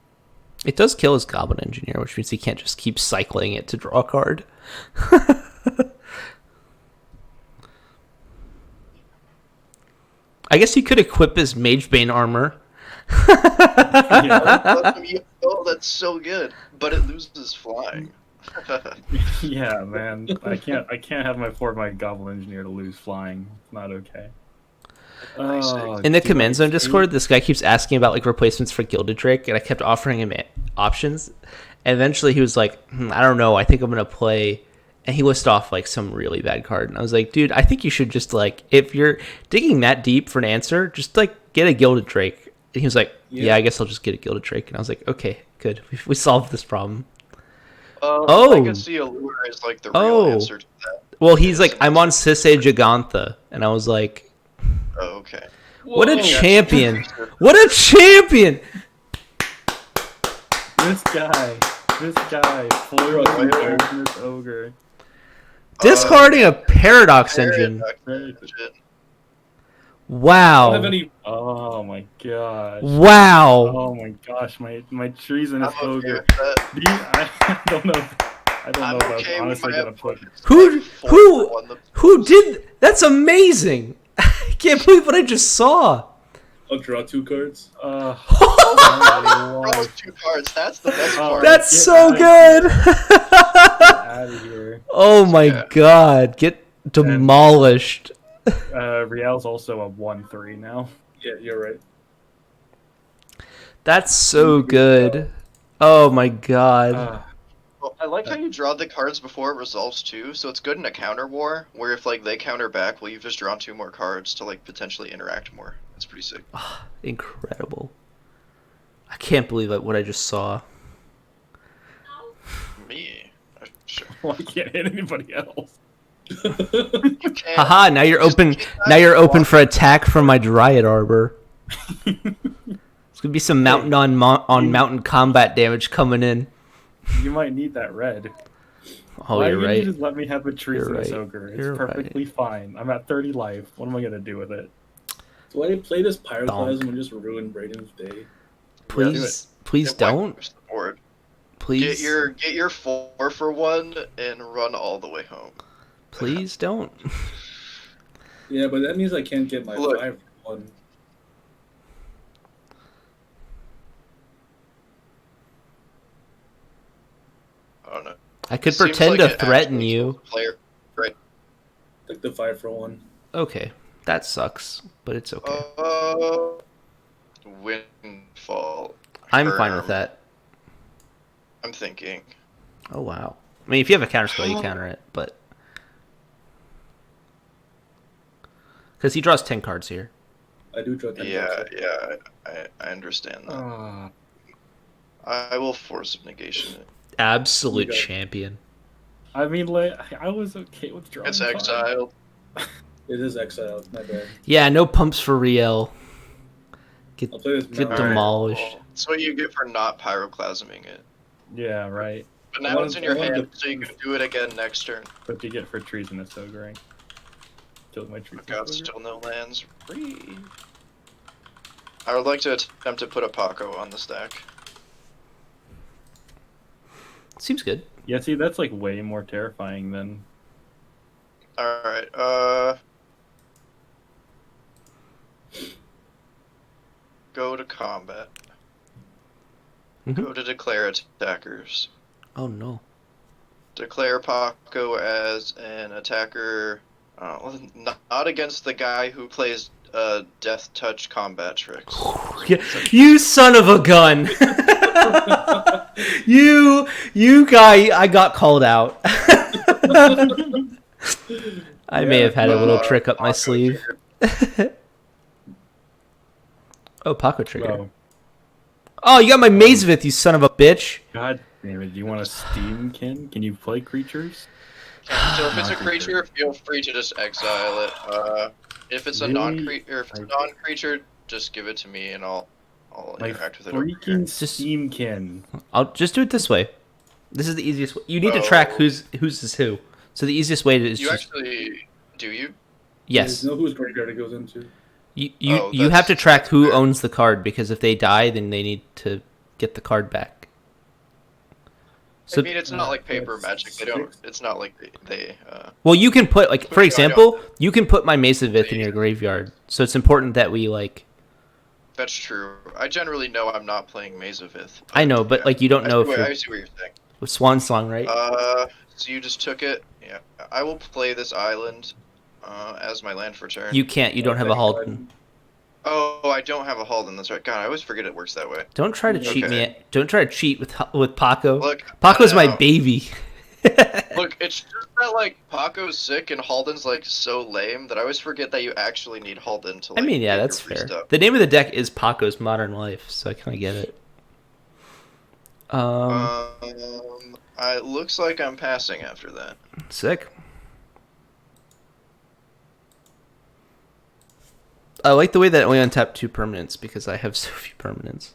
It does kill his Goblin Engineer, which means he can't just keep cycling it to draw a card. I guess he could equip his Magebane armor. Oh, that's so good, but it loses flying. yeah, man. I can't have my 4 Goblin Engineer to lose flying. It's not okay. Oh, In the dude, Command Zone I- Discord, this guy keeps asking about like replacements for Gilded Drake, and I kept offering him options. And eventually, he was like, "I don't know. I think I'm gonna play." And he listed off like some really bad card, and I was like, "Dude, I think you should just like, if you're digging that deep for an answer, just like get a Gilded Drake." And he was like, "Yeah, I guess I'll just get a Gilded Drake." And I was like, "Okay, good. We solved this problem." Oh. Legacy Allure is like the real answer to that. Well, he's like, "I'm on Sisay Gigantha," and I was like, Oh, okay. "What a Whoa. champion! What a champion!" This guy, foiling the ultimate ogre. Discarding a Paradox Engine. Shit. I don't have Wow. any. Oh my gosh. Wow. Oh my gosh, my treasonous I'm okay ogre. with that. I don't know. I don't I'm know if I was okay with honestly my gonna put. Who Four-one the- did? That's amazing. can't believe what I just saw. I'll draw 2 cards. Draw 2 cards. That's the best part. That's so good. Out of here. Oh my Yeah. god, get demolished. Riel's also a 1/3 now. Yeah, you're right. That's so good. Oh my god. Well, I like how you draw the cards before it resolves too, so it's good in a counter war, where if like they counter back, well you've just drawn 2 more cards to like potentially interact more. That's pretty sick. Incredible. I can't believe what I just saw. Me. Sure. Well, I can't hit anybody else. You can't. Haha, now you're open. Now you're open for attack from my Dryad Arbor. It's gonna be some mountain on mountain combat damage coming in. You might need that red. Oh, Why you're didn't right. you just let me have a treasonous right. ogre? It's You're perfectly fine. I'm at 30 life. What am I gonna do with it? So why did you play this Pyroclasm Donk. and just ruin Brayden's day? Please, please It don't. wipes the board. Please, Get your 4 for 1 and run all the way home. please don't. Yeah, but that means I can't get my Look. 5/1. I don't know. I could Seems pretend like to an threaten actually you. cool player. Like the 5/1. Okay, that sucks, but it's okay. Windfall. I'm fine with Herm. that. I'm thinking. Oh wow. I mean, if you have a counter spell, you counter it, but because he draws 10 cards here. I do draw 10 Yeah, cards. I understand that. Ah, I will force negation it. Absolute Okay. champion. I mean, like, I was okay with drawing. It's cards. exiled. It is exiled. My bad. Yeah, no pumps for Riel. I'll play this Get mountain. demolished. Well, that's what you get for not pyroclasming it. Yeah, right. But now it's in your I wanted hand, to- so you can do it again next turn. What do you get for treasonous ogre? Killed my treasonous Got ogre. still no lands. Free. I would like to attempt to put a Paco on the stack. Seems good. Yeah, see, that's like way more terrifying than. Alright, go to combat. Mhm. Go to declare attackers. Oh no. Declare Paco as an attacker, not against the guy who plays Death Touch combat tricks. You son of a gun! you guy, I got called out. I may have had a little trick up my Paco sleeve. trigger. Oh, Paco trigger. Bro, Oh, you got my Mazevith, you son of a bitch. God damn it! Do you want a Steamkin? Can you play creatures? So if it's a Non-creature. creature, feel free to just exile it. If it's a Really? non-creature, just give it to me and I'll My interact with it. over here. freaking Just- Steamkin. I'll just do it this way. This is the easiest way. You need to track Oh. who's is who. So the easiest way is You just actually do you? yes. You know whose graveyard it goes into. You Oh, you have to that's track who fair. owns the card because if they die, then they need to get the card back. So I mean, it's not like paper that's magic. They don't. 6. It's not like they. well, you can put like for Put it on example, you can put my Mazevith in your graveyard. So it's important that we like. That's true. I generally know I'm not playing Mazevith. I know, but like you don't know if I you're see what you're saying. with Swan Song, right? So you just took it. Yeah. I will play this island as my land for turn. You can't. You don't have a Halden. Oh, I don't have a Halden. That's right. God, I always forget it works that way. Don't try to cheat Okay. me. Don't try to cheat with Paco. Look, Paco's my no. baby. Look, it's just that like Paco's sick and Halden's like so lame that I always forget that you actually need Halden to. I Like, mean, yeah, get that's your free fair. stuff. The name of the deck is Paco's Modern Life, so I kind of get it. It looks like I'm passing after that. Sick. I like the way that I only untap 2 permanents because I have so few permanents.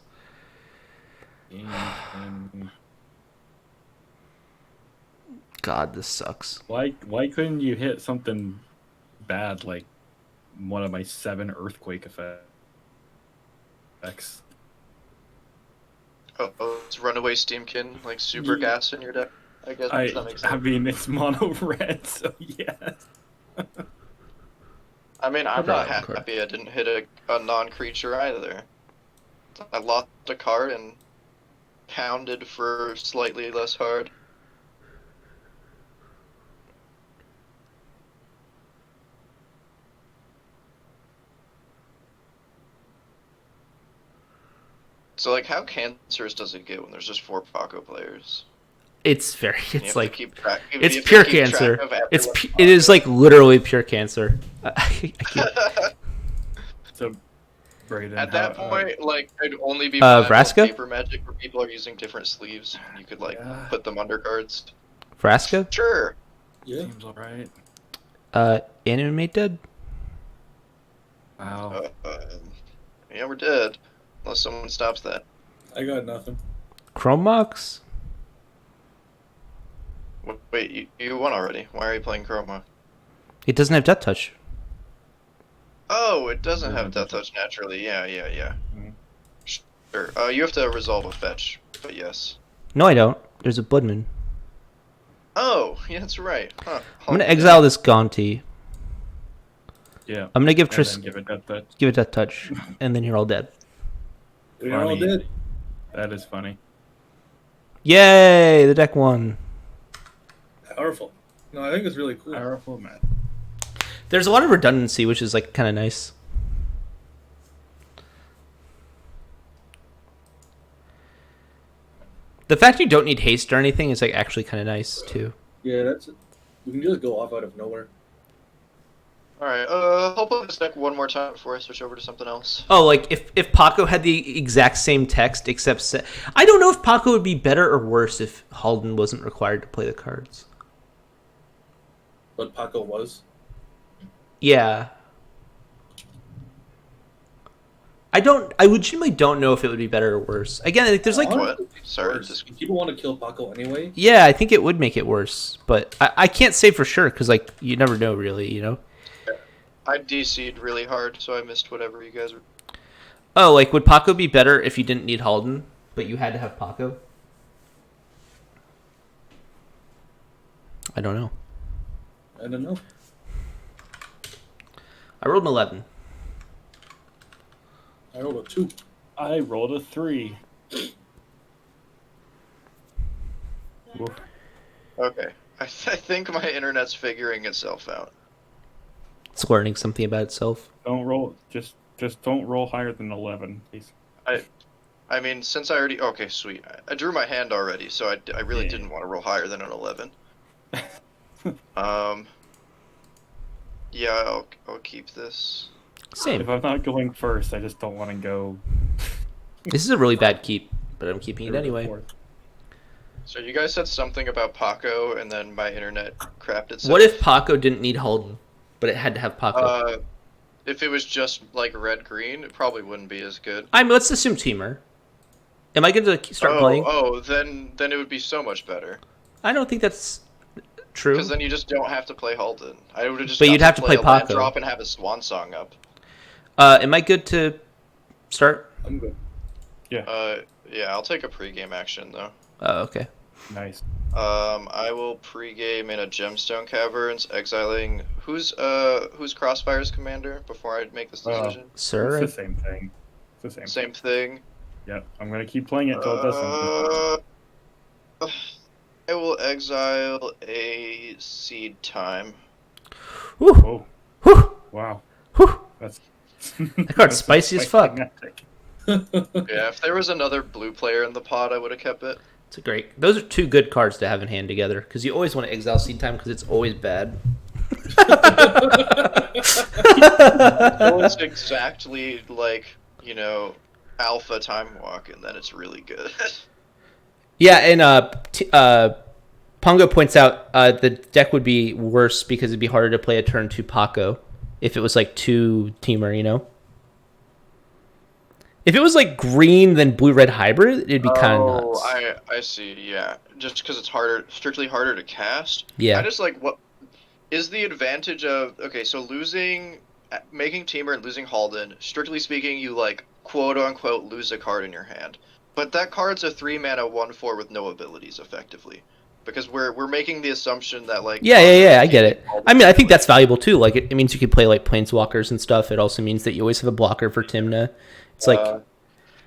God, this sucks. Why couldn't you hit something bad like one of my 7 earthquake effects? Oh, it's Runaway Steamkin, like super Yeah. gas in your deck. I guess that makes I sense. mean, it's mono red, so yes. I mean, I'm draw not one card. happy I didn't hit a non-creature either. I lost a card and pounded for slightly less hard. So, like, how cancerous does it get when there's just 4 Paco players? It's very. You It's have like to keep track. it's you have to pure keep track cancer. of It's everyone's it is like literally pure cancer. I can't. So, Brayden, At that point, like, it'd only be Vraska? paper magic where people are using different sleeves. And you could like Yeah. put them under cards. Vraska? Sure. Yeah. seems alright. Animate dead. Wow. Yeah, we're dead. Unless someone stops that. I got nothing. Chrome Mox? Wait, you won already. Why are you playing Chroma? It doesn't have Death Touch. Oh, it doesn't have Death Touch naturally. Yeah. Mhm. Sure. You have to resolve a fetch, but yes. No, I don't. There's a Bloodman. Oh, yeah, that's right. Huh. I'm gonna exile this Gaunty. Yeah. I'm gonna give And Tris then give it that. give it Death Touch, and then you're all dead. We're all Funny. dead. That is funny. Yay! The deck won. Powerful. No, I think it's really cool. Powerful man. There's a lot of redundancy, which is like kind of nice. The fact you don't need haste or anything is like actually kind of nice too. Yeah, that's it. We can just go off out of nowhere. Alright, I'll play this deck one more time before I switch over to something else. Oh, like if Paco had the exact same text except I don't know if Paco would be better or worse if Halden wasn't required to play the cards. But Paco was. Yeah. I legitimately don't know if it would be better or worse. Again, like, there's like What? Sorry, Worse. just... People want to kill Paco anyway. yeah, I think it would make it worse, but I can't say for sure because like you never know really, you know. I DC'd really hard, so I missed whatever you guys were... Oh, like would Paco be better if you didn't need Halden, but you had to have Paco? I don't know. I don't know. I rolled an 11. I rolled a 2. I rolled a 3. Woof. Okay. I think my internet's figuring itself out. It's learning something about itself. Don't roll. Just don't roll higher than 11, please. I mean, since I already... Okay, sweet. I drew my hand already, so I really Yeah. didn't want to roll higher than an 11. Yeah, I'll keep this. Same. If I'm not going first, I just don't want to go. This is a really bad keep, but I'm keeping it third or anyway. fourth. So you guys said something about Paco, and then my internet crapped itself. What if Paco didn't need Halden, but it had to have Paco? If it was just, like, red-green, it probably wouldn't be as good. I mean, let's assume Teamer. Am I going to start playing? Then it would be so much better. I don't think that's true. Because then you just don't have to play Halden. I would have just But got you'd have to play a land Paco. drop and have a swan song up. Am I good to start? I'm good. Yeah, I'll take a pregame action, though. Oh, okay. Nice. I will pregame in a Gemstone Caverns, exiling... Who's Crossfire's commander before I make this decision? Sir? It's the same thing. It's the same. Same thing. Yep. I'm gonna keep playing it until it does something. I will exile a Seed Time. Whew. Oh. Whew. Wow. Whew. That's. That card's spicy as fuck. Magic. Yeah, if there was another blue player in the pod, I would have kept it. It's a great. Those are two good cards to have in hand together because you always want to exile Seed Time because it's always bad. Well, it's exactly like, Alpha Time Walk, and then it's really good. Yeah, and Pongo points out the deck would be worse because it'd be harder to play a turn 2 Paco if it was like 2 Teamer, you know? If it was like green then blue-red hybrid, it'd be kind of nuts. I see, yeah. Just because it's strictly harder to cast? Yeah. I just what is the advantage of, okay, so making Teamer and losing Halden, strictly speaking, you quote-unquote lose a card in your hand. But that card's a 3-mana 1/4 with no abilities, effectively. because we're making the assumption that like Yeah, I get it. I mean, I think that's valuable too. Like, it means you can play like planeswalkers and stuff. It also means that you always have a blocker for Timna. It's like,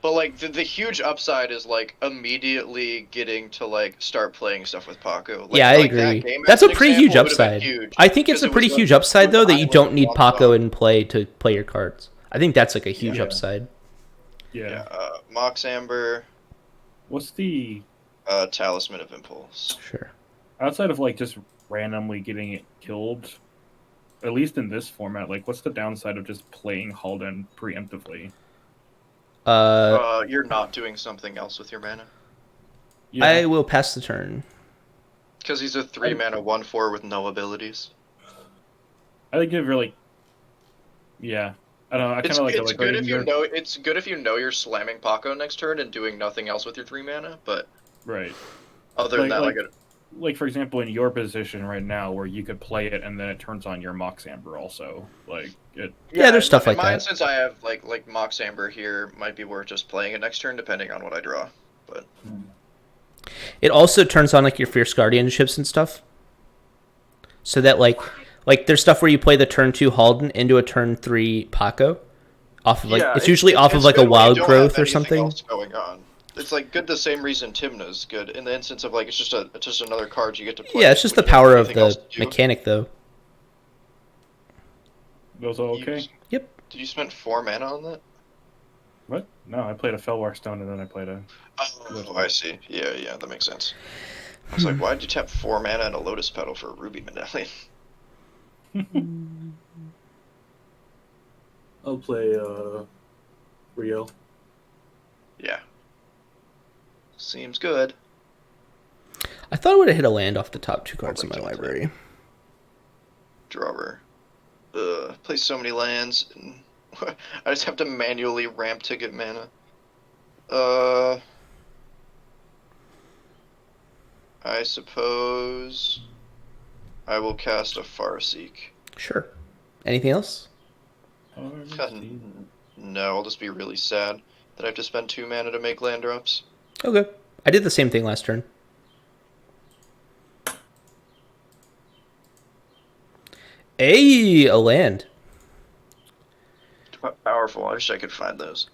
but like the huge upside is like immediately getting to like start playing stuff with Paco. Like, yeah, I like agree. That game That's as a an pretty huge example would've been upside. huge, I think it's a because pretty it was huge like upside though that you island don't need on Paco its own. in play to play your cards. I think that's like a huge Yeah. upside. Yeah. Mox Amber, What's the Talisman of Impulse. Sure. outside of like just randomly getting it killed? At least in this format, like what's the downside of just playing Halden preemptively? You're not doing something else with your mana. Yeah. I will pass the turn. Because he's a 3-mana 1/4 with no abilities. I think it really. Yeah. I don't know. I kind It's, of like it. it's Like, good right, if you're- you know. It's good if you know you're slamming Paco next turn and doing nothing else with your 3-mana. But Right. other than that, Like for example, in your position right now, where you could play it and then it turns on your Mox Amber also. Like it. Yeah, there's stuff like in my that. instance, I have like Mox Amber here. Might be worth just playing it next turn, depending on what I draw. But It also turns on like your Fierce Guardianships and stuff. So that like there's stuff where you play the turn 2 Halden into a turn 3 Paco. Off of like yeah, it's usually off of like a good when you wild don't growth have or anything something. else going on. It's like good the same reason Timna's good in the instance of like it's just another card you get to play. Yeah, it's just the when you don't power have of anything else the to do. mechanic though. Those all okay? Yep. Did you spend 4 mana on that? What? No, I played a Felwar Stone and then I played a. Oh, I see. Yeah, that makes sense. I was like, why'd you tap 4 mana and a Lotus Petal for a Ruby Medallion? I'll play Rio. Yeah. Seems good. I thought I would have hit a land off the top 2 cards in my Perfect. library. Drawer. Play so many lands. And I just have to manually ramp to get mana. I suppose I will cast a Farseek. Sure. Anything else? No, I'll just be really sad that I have to spend 2 mana to make land drops. Okay. I did the same thing last turn. Hey, a land. Powerful. I wish I could find those.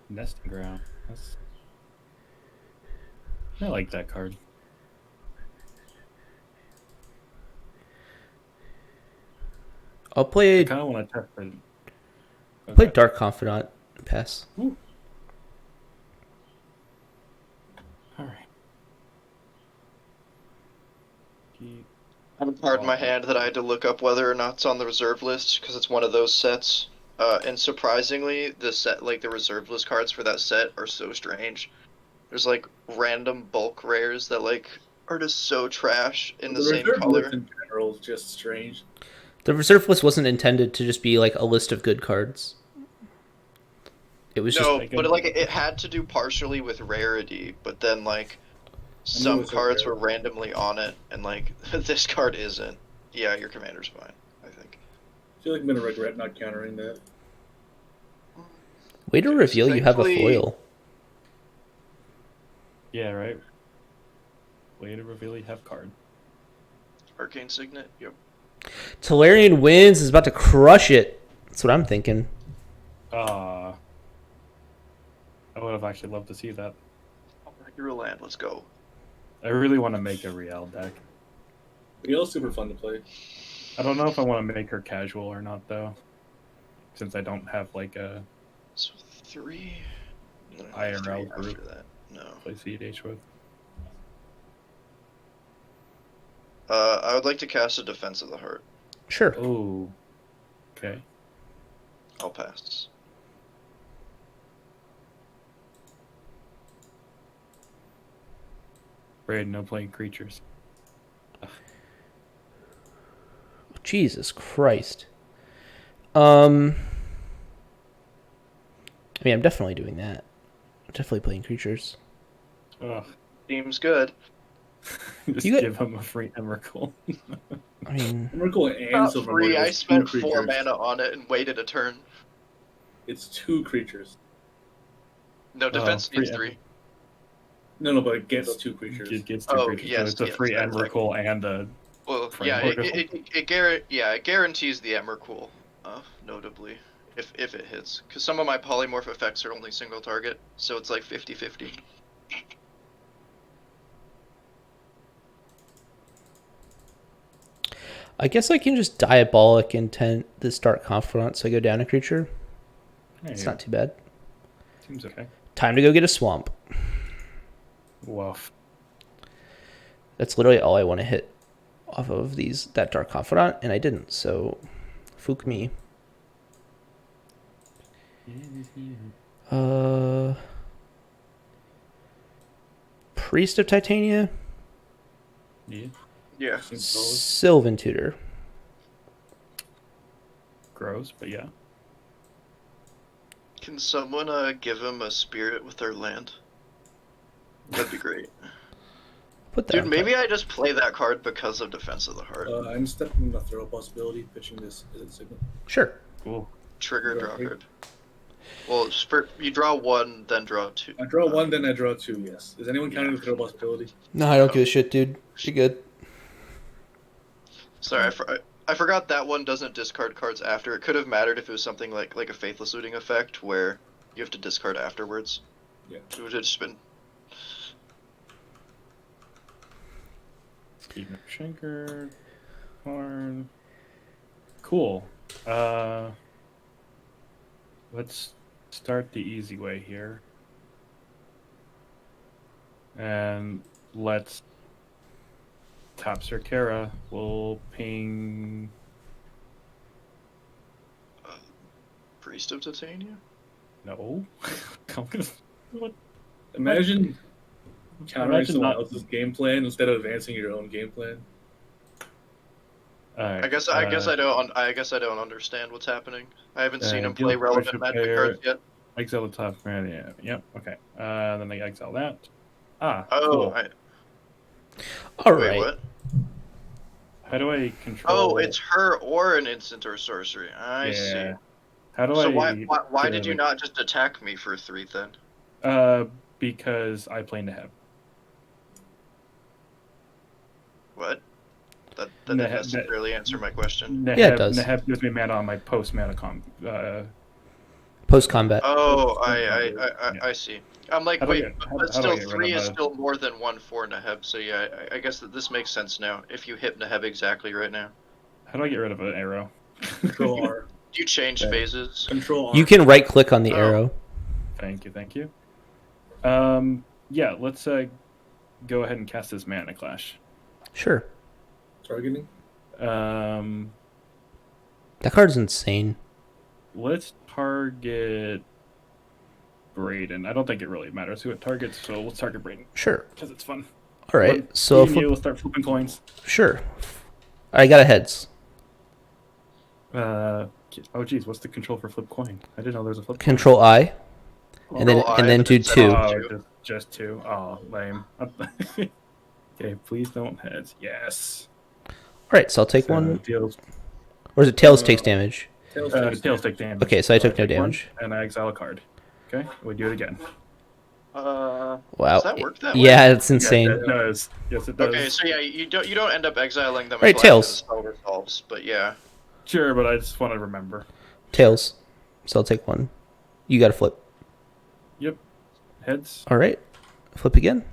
Nesting Ground. I like that card. I'll play I kind of want to test it. play Dark Confidant. Pass. All right. I have a card in my hand that I had to look up whether or not it's on the reserve list because it's one of those sets. And surprisingly, the set, like the reserve list cards for that set, are so strange. There's like random bulk rares that like are just so trash in the same reserve color. list in general is just strange. The reserve list wasn't intended to just be like a list of good cards. It was No, just but like it had to do partially with rarity, but then like some it's so cards rare. were randomly on it, and like this card isn't. Yeah, your commander's fine, I think. I feel like I'm gonna regret not countering that. way to reveal you have a Thankfully- foil. Yeah, right. Way to reveal you have card. Arcane Signet. Yep. Tolarian wins is about to crush it. That's what I'm thinking. I would have actually loved to see that. Hero Land. Let's go. I really want to make a Riel deck. Rio's super fun to play. I don't know if I want to make her casual or not though, since I don't have like a So 3. And then I have IRL 3 group. after that. No. play CH with. I would like to cast a Defense of the Heart. Sure. Oh, okay. I'll pass. Braid, no playing creatures. Jesus Christ. I mean, I'm definitely doing that. Definitely playing creatures. Ugh. Seems good. Just You got- give him a free Emrakul. I mean, Miracle and Not Silver 3. Mortar I is spent two 4 creatures. mana on it and waited a turn. It's 2 creatures. No, Defense free needs Em- 3. No, but it gets 2 creatures. It gets 2 creatures. Yes, so it's a free Emrakul and a. Well, Framework. it guarantees the Emrakul, notably, if it hits. Because some of my polymorph effects are only single target, so it's like 50-50. I guess I can just Diabolic Intent this Dark Confidant, so I go down a creature. It's not too bad. Seems okay. Time to go get a swamp. Woof. That's literally all I want to hit off of that Dark Confidant, and I didn't, so fook me. Priest of Titania? Yeah. Yeah. Sylvan Tutor. Gross, but yeah. Can someone give him a spirit with their land? That'd be great. Put that Dude, on maybe top. I just play that card because of Defense of the Heart. I'm stepping the throw possibility, pitching this as a signal. Sure. Cool. Trigger, draw card. Well, you draw 1, then draw 2. I draw 1, then I draw 2, yes. Is anyone counting the throw possibility? No, I don't give a shit, dude. You're good. Sorry, I forgot that one doesn't discard cards after. It could have mattered if it was something like a Faithless Looting effect, where you have to discard afterwards. Yeah. It would have just been... Steven Schenker. Horn. Cool. Let's start the easy way here. And let's tap Circara. We'll ping. Priest of Titania? No. What? Imagine countering Imagine someone not- else's game plan instead of advancing your own game plan. Alright, I guess I don't understand what's happening. I haven't seen him deal play with relevant worship Magic player. cards yet. Exile the top man. Yeah. Yep. Okay. Then I exile that. Ah. Oh, Cool. All wait, right. what? How do I control? Oh, it's her or an instant or sorcery. I see. How do So I? why did you not just attack me for 3 then? Because I play Neheb. What? That didn't Neheb- necessarily answer my question. Neheb, Yeah, it does. Neheb gives me mana on my post mana Post combat. Oh, Yeah. I see. I'm like, How do I wait, get- how- but how do I still, get rid 3 of is a- still more than 1 for Neheb, so yeah, I guess that this makes sense now, if you hit Neheb exactly right now. How do I get rid of an arrow? Control R. Do you change Okay. phases? Control R. You can right click on the Oh. arrow. Thank you. Yeah. Let's go ahead and cast this Mana Clash. Sure. Targeting? Um, That card's insane. let's target Brayden. I don't think it really matters who it targets, so let's target Brayden Sure. because it's fun. All right. So we'll start flipping coins. sure. I got a heads. Oh geez, what's the control for flip coin? I didn't know there was a flip. Control I, and then Control I, and then but do instead of- 2. Just 2. Oh, lame. Okay, please don't heads. Yes. All right. So I'll take So one. Deals, Or is it tails takes damage? tails take damage. Okay, so I took no take one, damage. and I exile a card. Okay, we do it again. Wow. Does that work that way? Yeah, it's insane. Yes, it does. Yes, it does. Okay, so yeah, you don't end up exiling them Right, until after Tails. the spell resolves, but yeah. Sure, but I just want to remember. Tails. So I'll take one. You got to flip. Yep. Heads. All right. Flip again.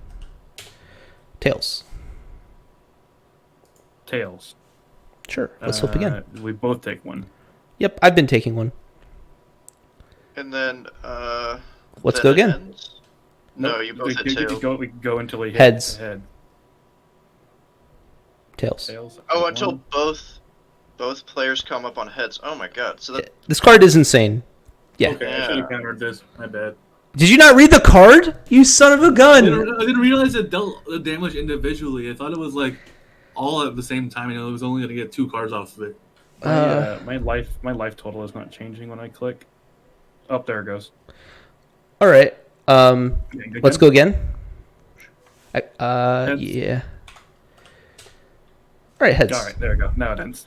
Tails. Tails. Sure. Let's flip again. We both take one. Yep, I've been taking one. And then Let's then go it again. ends? No, Nope, you both we, hit we, tails. we go until we hit Heads. Head. Tails. Tails. Oh, One. until both players come up on heads. Oh my god. So that This card is insane. Yeah. Okay, I Yeah. should have countered this. My bad. Did you not read the card? You son of a I gun. didn't realize it dealt the damage individually. I thought it was like all at the same time. It was only going to get 2 cards off of it. My life total is not changing when I click. Oh, there it goes. All right. Again. Let's go again. Heads. Yeah. All right, heads. All right, there we go. Now it ends.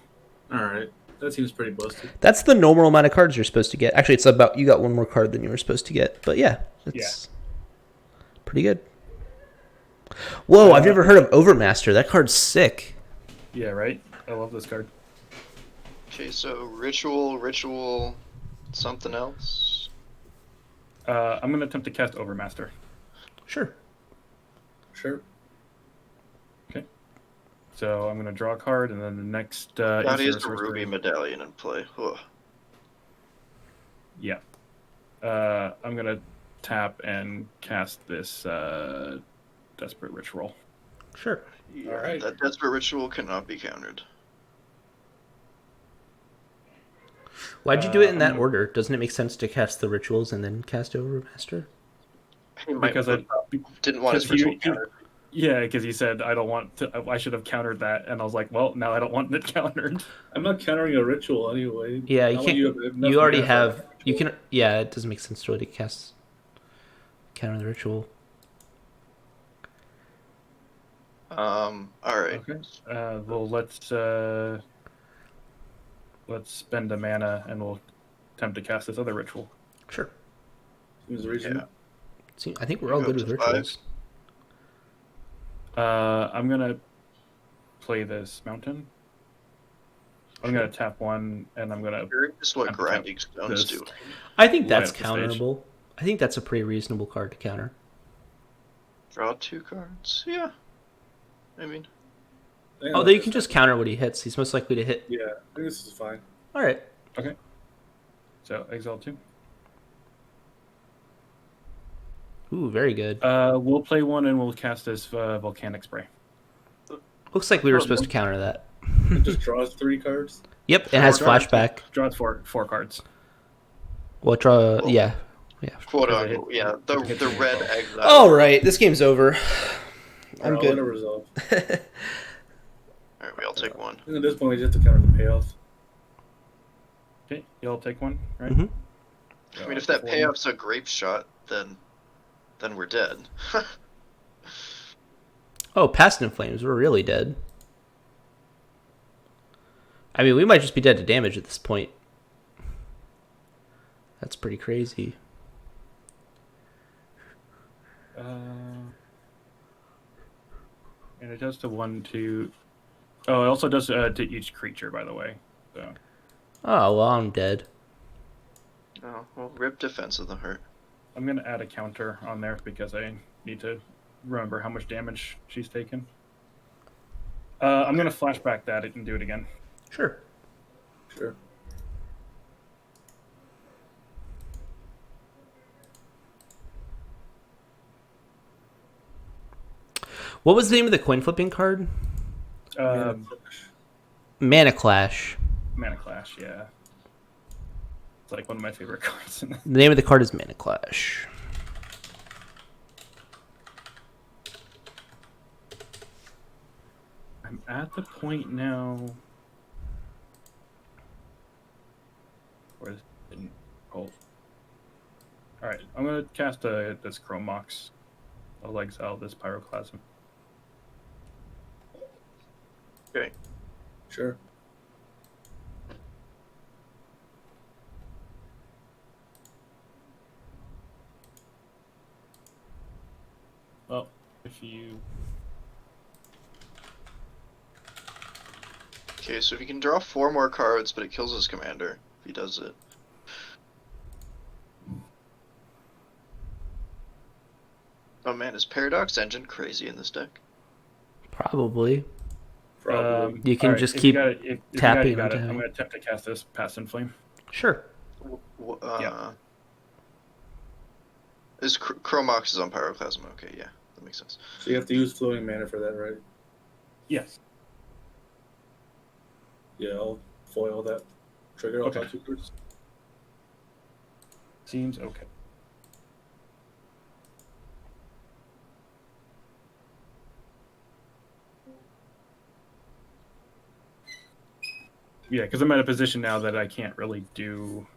All right. That seems pretty busted. That's the normal amount of cards you're supposed to get. Actually, it's about you got one more card than you were supposed to get. But yeah, it's pretty good. Whoa, I've never heard of Overmaster. That card's sick. Yeah, right? I love this card. Okay, so ritual, something else. I'm going to attempt to cast Overmaster. Sure. Sure. Okay. So I'm going to draw a card, and then the next... God, he has insert a ruby sorcery. medallion in play. Ugh. Yeah. I'm going to tap and cast this Desperate Ritual. Sure. Yeah, Alright. that desperate ritual cannot be countered. Why'd you do it in I'm that gonna- order? Doesn't it make sense to cast the rituals and then cast Overmaster? He might Because didn't want his ritual countered. Yeah, because he said, I don't want to... I should have countered that. And I was like, well, now I don't want it countered. I'm not countering a ritual anyway. Yeah, you Not can't. when have enough You already mana for have. a You ritual. can. Yeah, it doesn't make sense to already cast counter the ritual. All right. Okay. Well, let's spend a mana, and we'll attempt to cast this other ritual. Sure. Seems reasonable. Yeah. See, I think we're You all go good up with to 5. rituals. I'm gonna play this mountain. I'm Sure. gonna tap one, and I'm gonna... Curious what I'm gonna grinding stones this. do. I think Light that's up the stage. counterable. I think that's a pretty reasonable card to counter. Draw 2 cards. Yeah. I mean, Yeah, Although you can just counter what he hits. He's most likely to hit. Yeah, I think this is fine. All right. So exile 2. Ooh, very good. We'll play one, and we'll cast this volcanic spray. Looks like we were supposed to counter that. It just draws 3 cards. Yep, it has Four cards. flashback. Draws four cards. Well, draw. Well, yeah. quote Because it unquote. hit- Yeah, it hit the the red exile. exile. All right, this game's over. I'm I'll let it good. resolve. Alright, we all take one. I think at this point, we just have to counter the payoff. Okay, you'll take one, right? Mhm. I mean, if that Four. payoff's a grape shot, then we're dead. Oh, Past in Flames. We're really dead. I mean, we might just be dead to damage at this point. That's pretty crazy. And it does to 1, 2. Oh, it also does to each creature, by the way. So Oh, well, I'm dead. Oh, well, rip Defense of the Heart. I'm gonna add a counter on there because I need to remember how much damage she's taken. I'm gonna flashback that and do it again. Sure. Sure. What was the name of the coin flipping card? Mana Clash. Mana Clash, yeah. It's like one of my favorite cards. The name of the card is Mana Clash. I'm at the point now where this didn't hold. Alright, I'm gonna cast this Chrome Mox. I'll exile this Pyroclasm. Okay. Sure. Well, if you... Okay, so if he can draw 4 more cards, but it kills his commander, if he does it. Oh man, is Paradox Engine crazy in this deck? Probably. Probably. You can alright, just if keep you got it, if you tapping got it, until- I'm gonna attempt to cast this Pass in Flame. Sure. Yeah. Is Chromox is on Pyroclasm? Okay, yeah, that makes sense. So you have to use floating mana for that, right? Yes. Yeah, I'll foil that trigger. I'll Okay. draw 2 cards. Seems okay. Yeah, because I'm at a position now that I can't really do.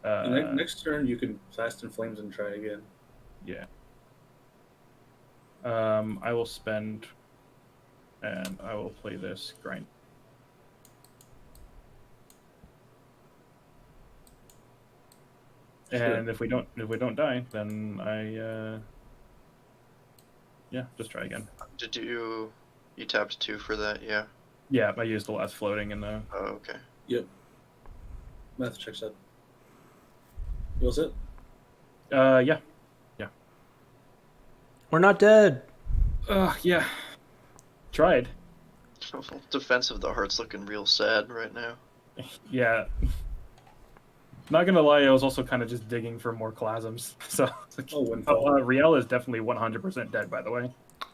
Next turn, you can blast in flames and try again. Yeah. I will spend, and I will play this grind. Sure. And if we don't die, then I Yeah, just try again. Did you tapped 2 for that? Yeah. Yeah, I used the last floating in the. Oh, okay. Yep. Math checks out. You all set? Yeah. We're not dead. Yeah. Tried. Defense of the Heart's looking real sad right now. Yeah. Not gonna lie, I was also kind of just digging for more Clasms. So, Riel is definitely 100% dead, by the way.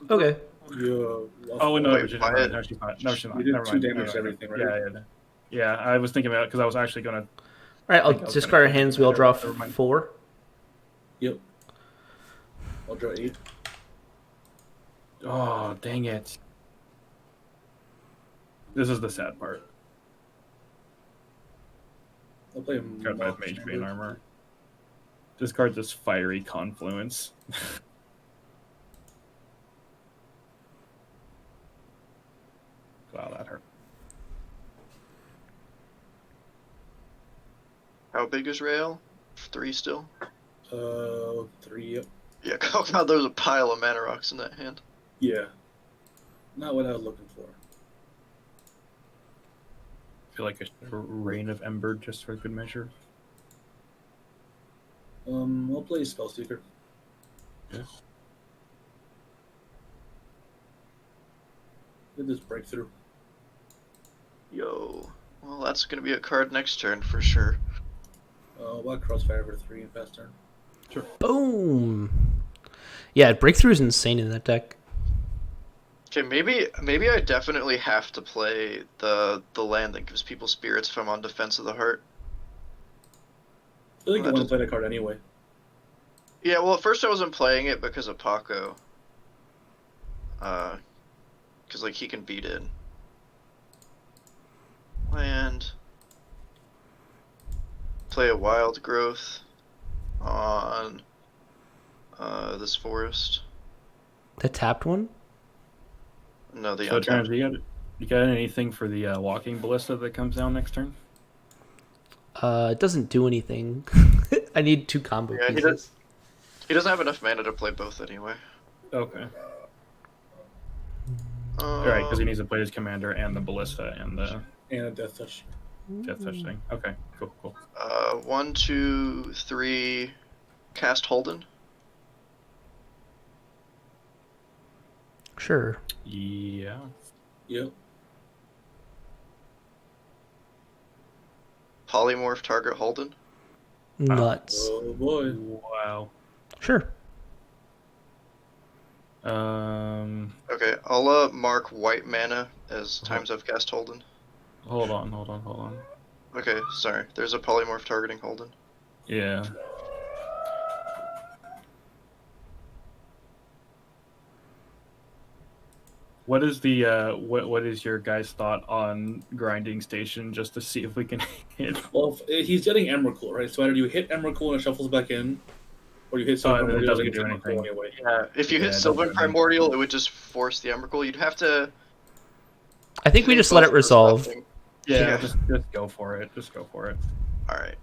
Okay. You lost Oh, no, Wait, she's Wyatt? not. No, she's not. No, she's not. You did Never 2 mind. damage Never to mind. everything, right? Yeah, I was thinking about it because I was actually gonna. All right, I'll think I was discard our gonna hands. kill We'll the draw commander. Never mind. 4. Yep. I'll draw 8. Oh, dang it. This is the sad part. I'll play Got 5 Mage Bane armor. Discard this Fiery Confluence. Wow, that hurt. How big is Rail? 3 still? 3, yep. Yeah, oh god, there's a pile of mana rocks in that hand. Yeah. Not what I was looking for. I feel like a Rain of Ember just for good measure. I'll play Spellseeker. Yeah. Get this breakthrough. Yo. Well, that's gonna be a card next turn for sure. Black Crossfire for 3 and fast turn. Sure. Boom. Yeah, breakthrough is insane in that deck. Okay, maybe I definitely have to play the land that gives people spirits if I'm on Defense of the Heart. I think Well, you want that to play that card anyway. Yeah, well, at first I wasn't playing it because of Paco. Because, like, he can beat it. Land. Play a Wild Growth on this forest. The tapped one? No, the So, untapped. Terrence, you got anything for the Walking Ballista that comes down next turn? It doesn't do anything. I need 2 combo Yeah, pieces. He doesn't have enough mana to play both anyway. Okay. Alright, because he needs to play his commander and the Ballista and the And a Death Touch. Death Touch thing. Okay, cool. 1, 2, 3, cast Holden. Sure. Yeah. Yep. Polymorph target Holden. Nuts. Oh boy. Wow. Sure. Okay, I'll mark white mana as times I've cast Holden. Hold on. Okay, sorry. There's a polymorph targeting Holden. Yeah. What is the what is your guys' thought on grinding station just to see if we can hit? Well, he's getting Emrakul, right? So either you hit Emrakul and it shuffles back in, or you hit Oh, Silver and it Primordial doesn't and do it's Emrakul anything. anyway. Yeah, if you Yeah, hit it Sylvan doesn't matter. Primordial, it would just force the Emrakul. You'd have to. I think we think just let it both for resolve. something. Yeah, Yeah. just go for it. Just go for it. Alright,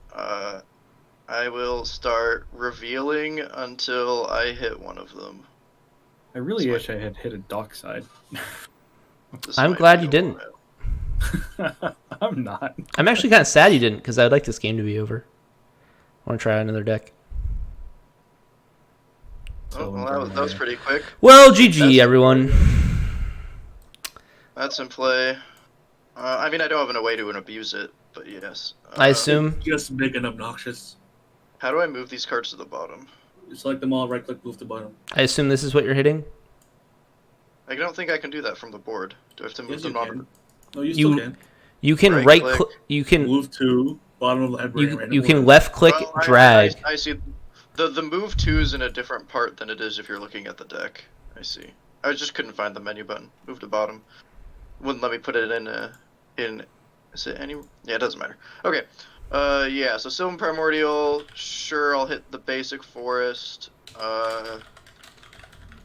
I will start revealing until I hit one of them. I really That's wish I had hit a dockside. This I'm might glad be you a didn't. while. I'm not. I'm actually kind of sad you didn't, because I'd like this game to be over. I want to try another deck. Oh, well, that was pretty quick. Well, GG, That's- everyone. That's in play. I mean, I don't have a way to abuse it, but yes. I assume. Just big and obnoxious. How do I move these cards to the bottom? Select them all, right click, move to bottom. I assume this is what you're hitting. I don't think I can do that from the board. Do I have to move Yes, them you on? can. No, you still can. You can Right right click. click. You can Move to bottom of the library. you can left click Oh, drag. I see. The move 2 is in a different part than it is if you're looking at the deck. I see. I just couldn't find the menu button. Move to bottom. Wouldn't let me put it in. Is it any? Yeah, it doesn't matter. Okay. Yeah. So Sylvan Primordial. Sure, I'll hit the basic forest.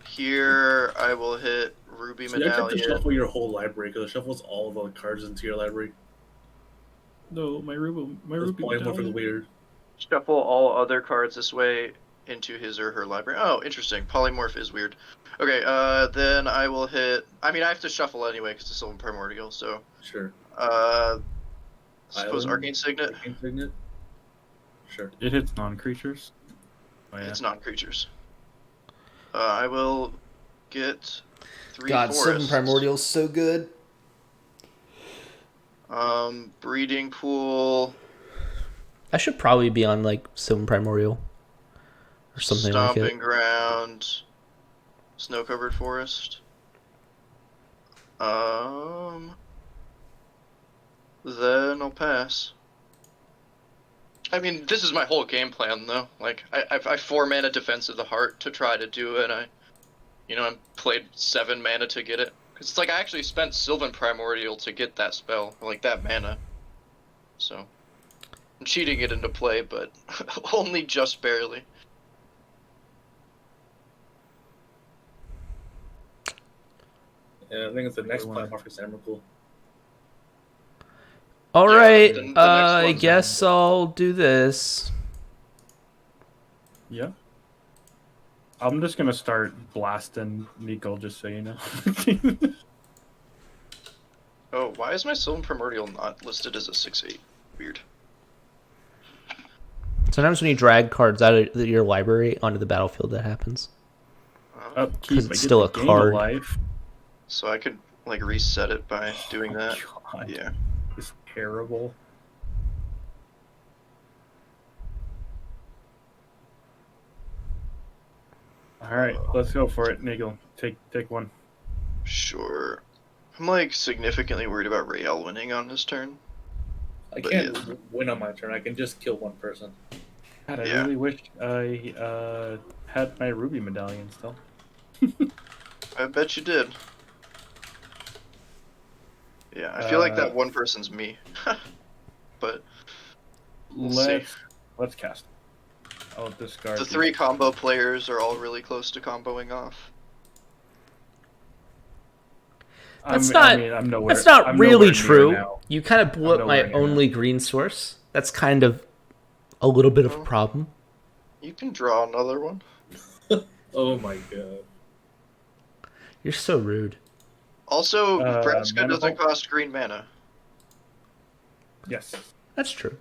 Here I will hit Ruby So you actually have to Medallion. shuffle your whole library because it shuffles all the cards into your library. No, my This Ruby polymorph is medallion. weird. Shuffle all other cards this way. into his or her library. Oh, interesting. Polymorph is weird. Okay, then I will hit. I mean, I have to shuffle anyway because it's Sylvan Primordial. So, Sure. suppose Island? Arcane Signet. Arcane Signet? Sure. It hits non-creatures. Oh, yeah. It's non-creatures. I will get 3 God, Sylvan forests. Primordial's so good. Breeding Pool. I should probably be on like Sylvan Primordial or something like Stomping it. Ground. Snow-covered forest. Then I'll pass. I mean, this is my whole game plan, though. Like, I 4-mana Defense of the Heart to try to do it. I played 7 mana to get it. Because it's like I actually spent Sylvan Primordial to get that spell, like that mana. So, I'm cheating it into play, but only just barely. Yeah, I think it's the next platform for Emrakul. All Yeah, right, the next I one's guess I'll do this. Yeah. I'm just gonna start blasting Nico, just so you know. Oh, why is my Sylvan Primordial not listed as a 6/8? Weird. Sometimes when you drag cards out of your library onto the battlefield, that happens. Upkeep, it's I get still the a gain card. Life. So I could, like, reset it by doing that. God, Yeah. it's terrible. All right, let's go for it, Nigel. Take one. Sure. I'm, like, significantly worried about Rael winning on this turn. I But can't yeah. win on my turn. I can just kill one person. God, I Yeah. really wish I had my ruby medallion still. I bet you did. Yeah, I feel like that one person's me. But we'll see. Let's cast. I'll discard The 3 combo players are all really close to comboing off. That's I'm nowhere. That's not I'm really nowhere near true. now. You kind of blew I'm up my nowhere near only green source. That's kind of a little bit of a Well. problem. You can draw another one. Oh my god. You're so rude. Also, Vraska mana doesn't vault? cost green mana. Yes. That's true.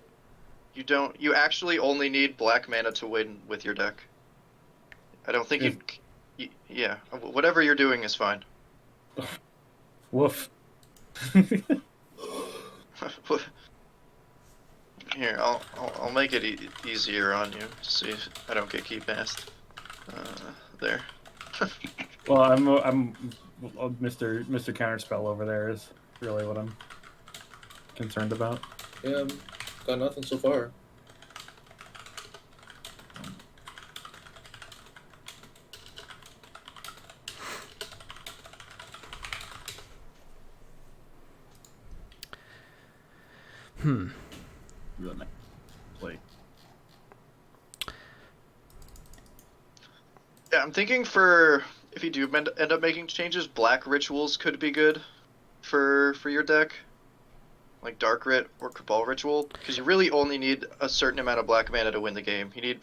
You actually only need black mana to win with your deck. I don't think yeah, whatever you're doing is fine. Woof. Here, I'll make it easier on you, so I don't get key passed. There. Well, I'm Mr. Counterspell over there is really what I'm concerned about. Yeah, got nothing so far. Really nice play. Yeah, I'm thinking for if you do end up making changes, black rituals could be good for your deck, like Dark Rit or Cabal Ritual, because you really only need a certain amount of black mana to win the game. You need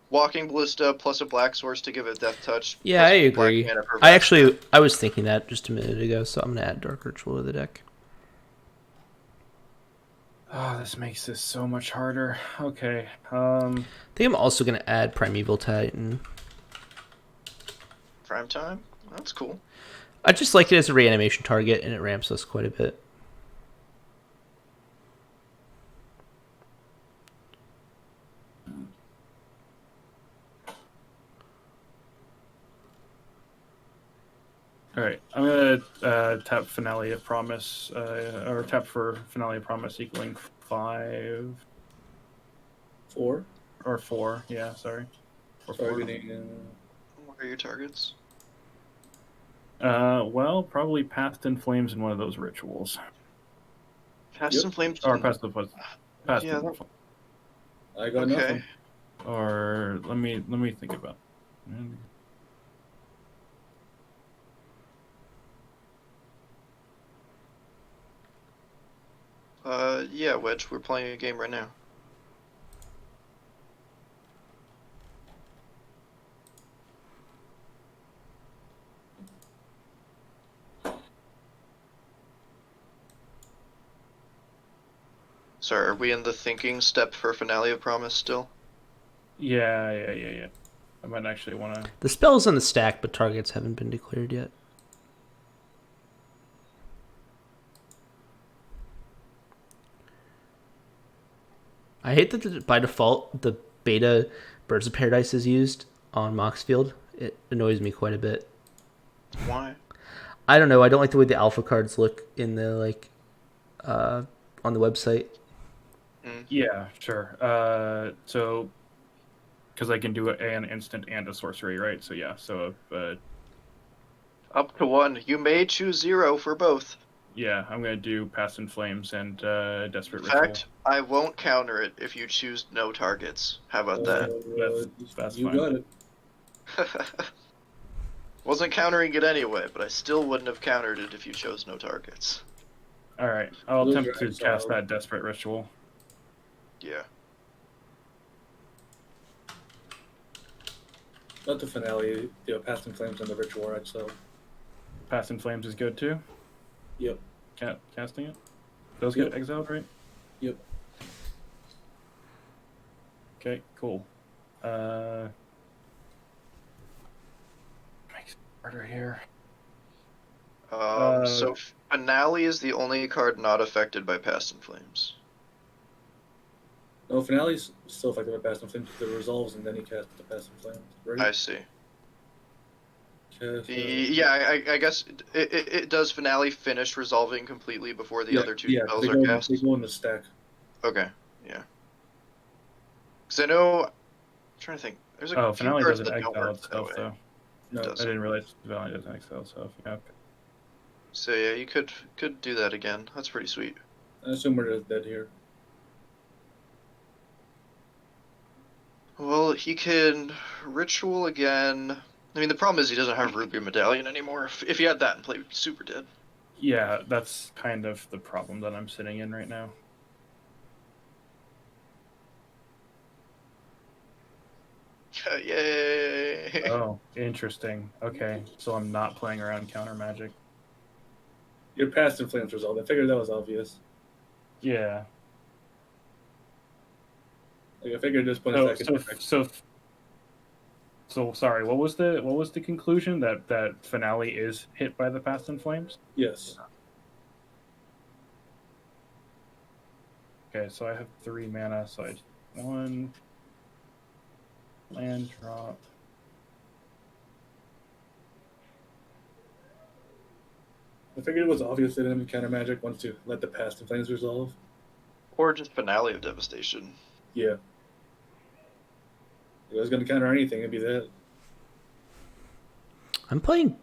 Walking Ballista plus a black source to give it Death Touch. Yeah, plus I agree. black mana for I was thinking that just a minute ago, so I'm gonna add Dark Ritual to the deck. Oh, this makes this so much harder. Okay. I think I'm also gonna add Primeval Titan. Prime Time. That's cool. I just like it as a reanimation target, and it ramps us quite a bit. All right, I'm gonna tap Finale of Promise, or tap for Finale of Promise equaling 5 4. or 4. Yeah, sorry. Or 4. Targeting. What are your targets? Well, probably Past in Flames in one of those rituals, Past in Flames. or Past in Flames. Yeah, I got okay. nothing. Or let me think about. Yeah, Wedge, we're playing a game right now. Sorry, are we in the thinking step for Finale of Promise still? Yeah. I might actually want to. The spell's on the stack, but targets haven't been declared yet. I hate that by default the beta Birds of Paradise is used on Moxfield. It annoys me quite a bit. Why? I don't know. I don't like the way the alpha cards look in the on the website. Yeah, sure. So because I can do an instant and a sorcery, right? So yeah. So Up to 1. You may choose 0 for both. yeah, I'm gonna do Past in Flames and Desperate In Ritual. fact, I won't counter it if you choose no targets. How about That's you fine. got it. that? Wasn't countering it anyway, but I still wouldn't have countered it if you chose no targets. All right, I'll Lose attempt your to cast exile. that Desperate Ritual. Yeah. Not the finale. Past in Flames and the Ritual Exile. Past in Flames is good too. Yep. Casting it. Those Yep. get exiled, right? Yep. Okay, cool. Makes it harder here. So Finale is the only card not affected by Past in Flames. No, Finale's still affected by Past in Flames because it resolves and then you cast the Past in Flames. Ready? I see. Cast, Yeah, I guess it does Finale finish resolving completely before the other two spells are cast? They go in the stack. Okay, yeah. Because I know... I'm trying to think. There's a few Finale cards doesn't that don't exile work that itself way. though. No, I doesn't. didn't realize Finale doesn't exile itself. Yeah. Okay. So yeah, you could do that again. That's pretty sweet. I assume we're dead here. Well, he can Ritual again. I mean, the problem is he doesn't have Ruby Medallion anymore. If he had that and played, he'd be super dead. Yeah, that's kind of the problem that I'm sitting in right now. Yay! Oh, interesting. Okay, so I'm not playing around counter magic. Your Past in Flames resolved. I figured that was obvious. Yeah. Like I figured at this point it's So sorry. What was the conclusion that Finale is hit by the Past in Flames? yes. Okay, so I have 3 mana, so I just 1 land drop. I figured it was obvious that enemy counter magic wants to let the Past in Flames resolve. Or just Finale of Devastation. Yeah. If I was going to counter anything, it'd be that. I'm playing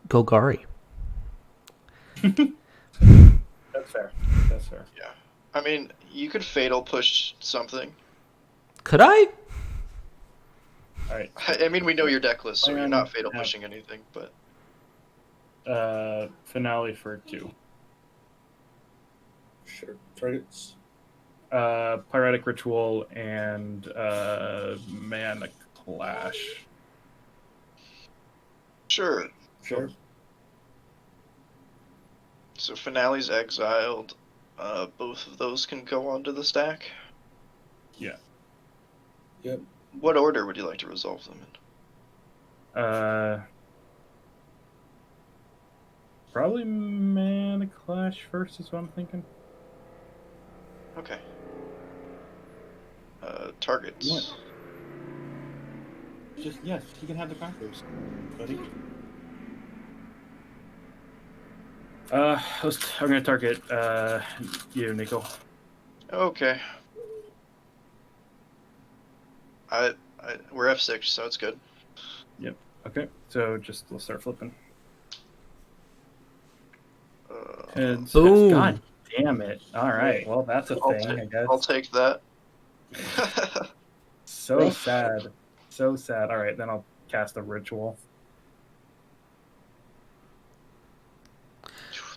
Golgari. That's fair. That's fair. Yeah. I mean, you could Fatal Push something. Could I? All right. I mean, we know your deck list, so you're not Fatal Yeah. Pushing anything, but... Finale for 2. Sure. Targets. Pyretic Ritual and Mana Clash. Sure. Sure. So Finale's exiled. Both of those can go onto the stack. Yeah. Yep. What order would you like to resolve them in? Probably Mana Clash first is what I'm thinking. Okay. Targets. What? Just yes, you can have the crackers, buddy. I'm gonna target you, Nico. Okay. We're F6, so it's good. Yep. Okay. So we'll start flipping. Heads. Boom. God damn it! All right. Well, that's a thing, I guess. I'll take that. So sad. So sad. All right, then I'll cast a ritual.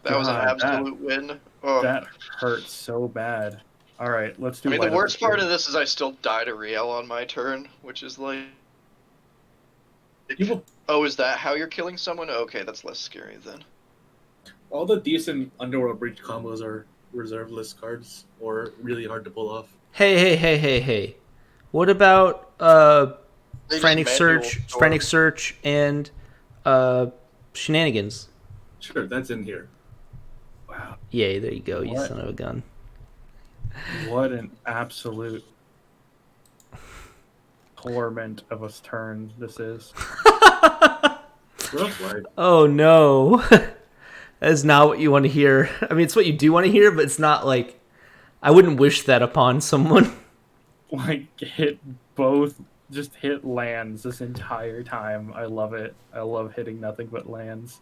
That was an God, absolute win. Oh. That hurts so bad. All right, let's do. I mean, Light the Up worst the part Field. of this is I still died a Riel on my turn, which is like... People. Oh, is that how you're killing someone? Okay, that's less scary then. All the decent Underworld Breach combos are reserve list cards or really hard to pull off. Hey. What about They just Frantic manual Search, storm. Frantic Search, and Shenanigans? Sure, that's in here. Wow. Yay, there you go, you What? son of a gun. What an absolute torment of a turn this is. Rough, right? Oh no. That is not what you want to hear. I mean, it's what you do want to hear, but it's not like... I wouldn't wish that upon someone. Like, just hit lands this entire time. I love it. I love hitting nothing but lands.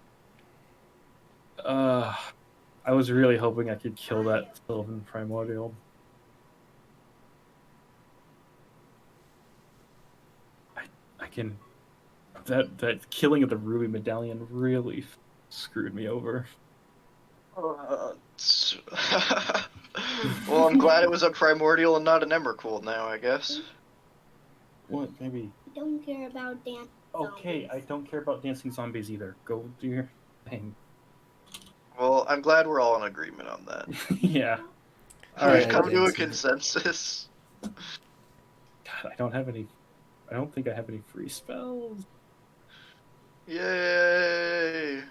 I was really hoping I could kill that Sylvan Primordial. I can... That killing of the Ruby Medallion really screwed me over. Well, I'm glad it was a primordial and not an Emrakul now, I guess. What? Maybe. I don't care about dance. Okay, I don't care about dancing zombies either. Go do your thing. Well, I'm glad we're all in agreement on that. Yeah. We've Alright, come to a dancing. consensus. God, I don't think I have any free spells. Yay!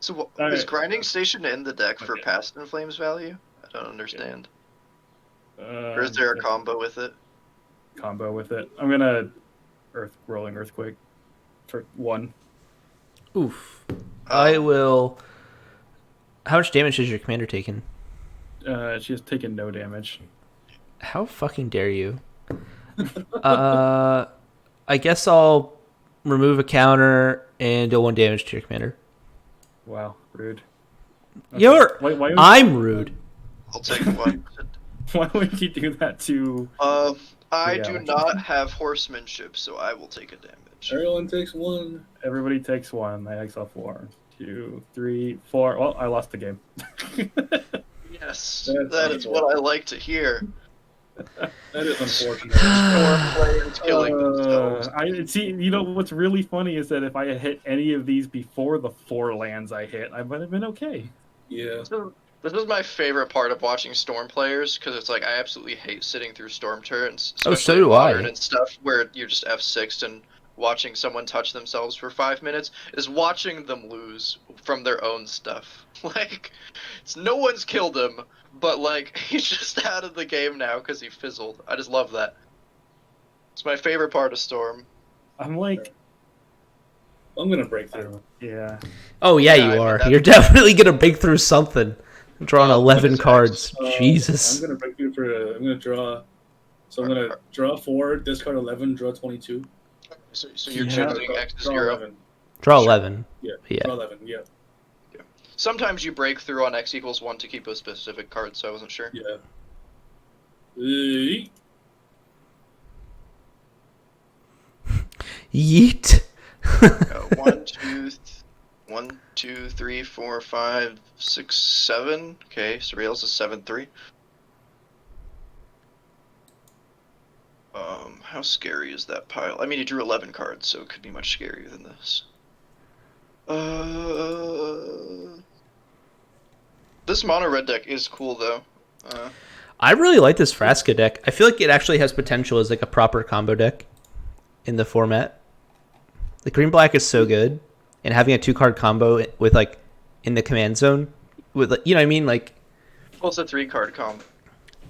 So, is Alright. Grinding Station in the deck for Okay. past in Flames value? I don't understand. Or is there a combo with it? combo with it? I'm gonna rolling earthquake for 1. Oof. I will... How much damage has your commander taken? She has taken no damage. How fucking dare you? I guess I'll remove a counter and deal 1 damage to your commander. Wow, rude. You're... Why I'm rude. I'll take one. why would you do that to? I Yeah. do not have horsemanship, so I will take a damage. Everyone takes 1. Everybody takes 1. I exile 4, 2, 3, 4. Well, I lost the game. Yes, That's that is what I like to hear. That is unfortunate. Storm players killing themselves. I see. You know what's really funny is that if I had hit any of these before the 4 lands I hit, I might have been okay. Yeah. So, this is my favorite part of watching Storm players, because it's like I absolutely hate sitting through Storm turns. Oh, so especially do I. Modern and stuff where you're just F6 and watching someone touch themselves for 5 minutes is watching them lose from their own stuff. Like, no one's killed him, but like he's just out of the game now because he fizzled. I just love that. It's my favorite part of Storm. I'm like, I'm gonna break through. yeah. Oh, yeah, Yeah, I you mean, are. that's- You're definitely going to break through something. I'm drawing What 11 is it? cards. I'm Jesus. gonna break through for. I'm gonna draw. So I'm gonna draw 4, discard 11, draw 22. So you're Yeah. choosing X Draw 0. 11. Draw Sure. 11. Yeah. Yeah. Draw 11. Yeah. Sometimes you break through on X equals 1 to keep a specific card, so I wasn't sure. Yeah. Yeet. 1, 2, 3, 4, 5, 6, 7. Okay, Surreal's is 7-3. How scary is that pile? I mean, he drew 11 cards, so it could be much scarier than this. This mono red deck is cool though. I really like this Vraska deck. I feel like it actually has potential as like a proper combo deck in the format. The green black is so good, and having a 2-card combo with like in the command zone, with like, you know what I mean, like Well, it's a 3-card combo.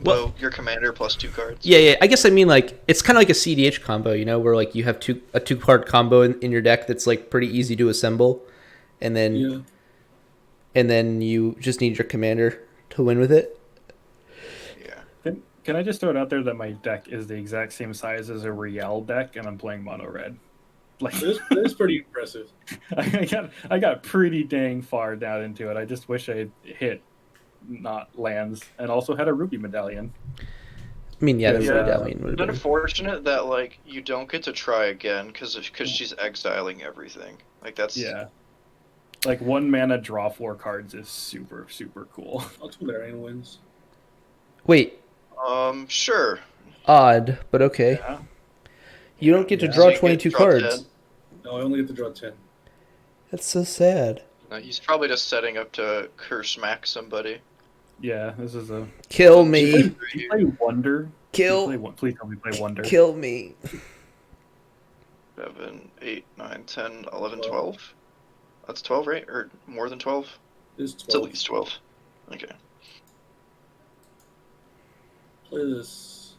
Well- Well, your commander plus 2 cards. yeah. I guess I mean like it's kind of like a CDH combo, you know, where like you have a 2-card combo in your deck that's like pretty easy to assemble, and then Yeah. and then you just need your commander to win with it. Yeah. Can I just throw it out there that my deck is the exact same size as a Riel deck, and I'm playing mono red. Like, That is pretty impressive. I got pretty dang far down into it. I just wish I had hit not lands and also had a ruby medallion. I mean, yeah, the Yeah. medallion would It's have been. unfortunate that like you don't get to try again because she's exiling everything. Like that's Yeah. Like 1 mana draw 4 cards is super, super cool. Ultimarian wins. Wait, Sure. odd, but okay. Yeah. You don't get to Yeah. draw So you get 22 draw cards. 10. No, I only get to draw 10. That's so sad. No, he's probably just setting up to curse smack somebody. Yeah, this is a. Kill Do me. you play Wonder? Kill. Please tell me play Wonder. Kill me. 7, 8, 9, 10, 11, 12. That's 12, right? Or more than 12? It's It's 12. at least 12. Okay. Play this.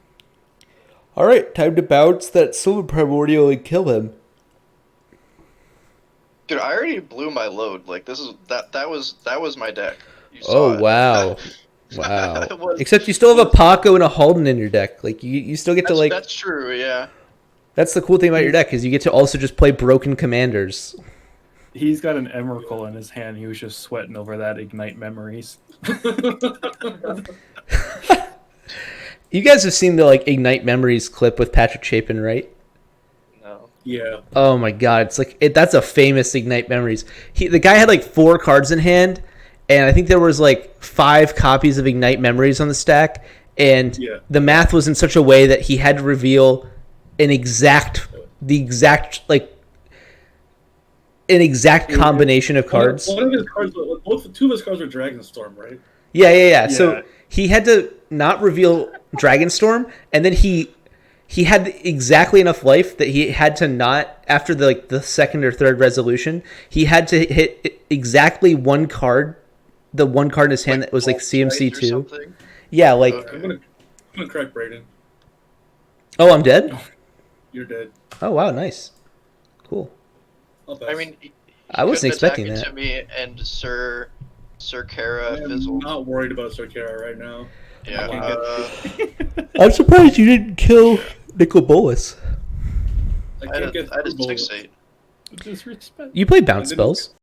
All right, time to bounce that Silver Primordial and kill him. Dude, I already blew my load. Like this is that was my deck. You Oh saw it. wow, wow! It was- Except you still have a Paco and a Halden in your deck. Like you still get to like. That's true. Yeah. That's the cool thing about your deck is you get to also just play broken commanders. He's got an Emrakul in his hand. He was just sweating over that Ignite Memories. You guys have seen the like Ignite Memories clip with Patrick Chapin, right? No. Yeah. Oh my god, it's like that's a famous Ignite Memories. The guy had like 4 cards in hand, and I think there was like 5 copies of Ignite Memories on the stack, and the math was in such a way that he had to reveal the exact combination of cards. One of his cards, two of his cards were Dragonstorm, right? Yeah. So he had to not reveal Dragonstorm, and then he had exactly enough life that he had to not, after the second or third resolution, he had to hit exactly one card, the one card in his hand that was like CMC2. Yeah, like. Okay. I'm gonna crack Brayden. Oh, I'm dead? You're dead. Oh, wow, nice. Cool. I mean, I wasn't expecting that. To me and Sir Kara I'm fizzled. not worried about Sir Kara right now. Yeah. I'm surprised you didn't kill Nicol Bolas. I had a 6/8. Disrespect. You play bounce spells.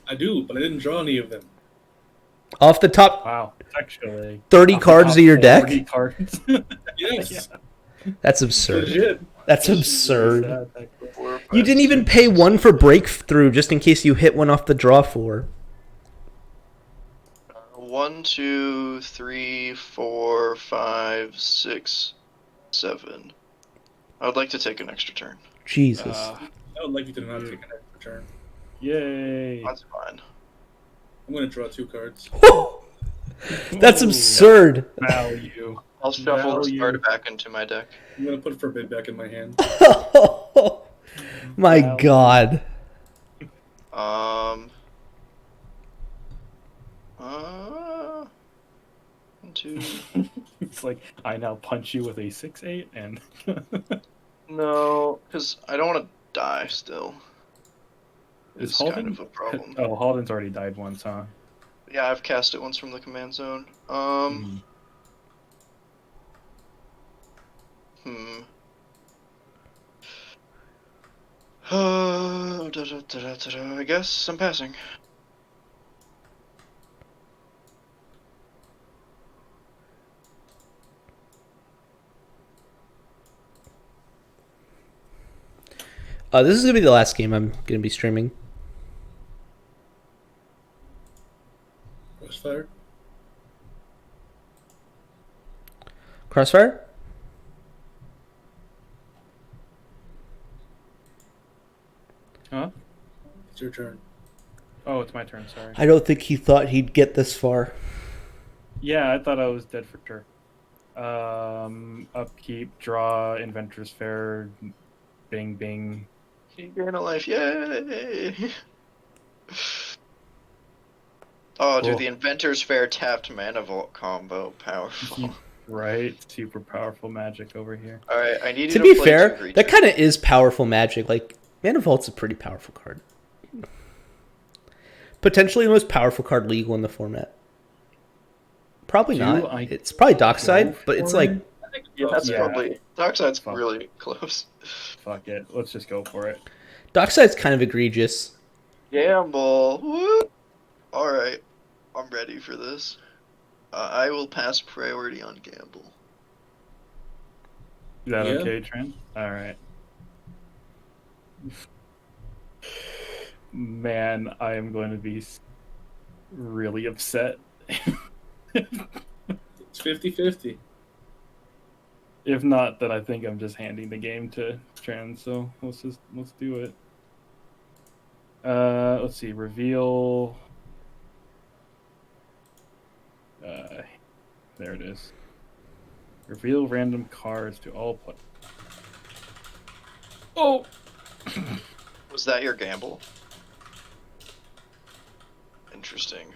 I do, but I didn't draw any of them. Off the top Wow, actually 30 cards of your deck? Cards. Yes. That's absurd. Legit. That's absurd. 4, 5, You didn't even 6. pay 1 for breakthrough just in case you hit one off the draw 4. 1, 2, 3, 4, 5, 6, 7. I would like to take an extra turn. Jesus. I would like you to not take an extra turn. Yay. That's fine. I'm gonna draw 2 cards. That's absurd. Value. I'll shuffle this Value. card back into my deck. I'm gonna put Forbid back in my hand. My god. One, 2. It's like I now punch you with a 6/8 and No, because I don't want to die still. Is It's Halden? kind of a problem. Oh, Halden's already died once, huh? Yeah, I've cast it once from the command zone. Hmm. I guess I'm passing. This is going to be the last game I'm going to be streaming. Crossfire? Crossfire? Huh? It's your turn. Oh, it's my turn, sorry. I don't think he thought he'd get this far. Yeah, I thought I was dead for sure. Upkeep, draw, Inventor's Fair, bing, bing. Gain a life, yay! Oh, Cool. dude, the Inventor's Fair tapped Mana Vault combo, powerful. Right, super powerful magic over here. Alright, I need To you to be play fair, 2 creatures. that kind of is powerful magic. Like, Mana Vault's a pretty powerful card. Potentially the most powerful card legal in the format. Probably not. It's probably Dockside, but it's like... Yeah, that's Yeah. probably... Darkside's Fuck. really close. Fuck it, let's just go for it. Dockside's kind of egregious. Gamble! Woo! Alright, I'm ready for this. I will pass priority on Gamble. Is that Yeah. okay, Trent? Alright. Man, I am going to be really upset. It's 50-50. If not, then I think I'm just handing the game to Trent, so let's do it. Let's see, reveal. There it is. Reveal random cards to all players. Oh! Was that your gamble? Interesting.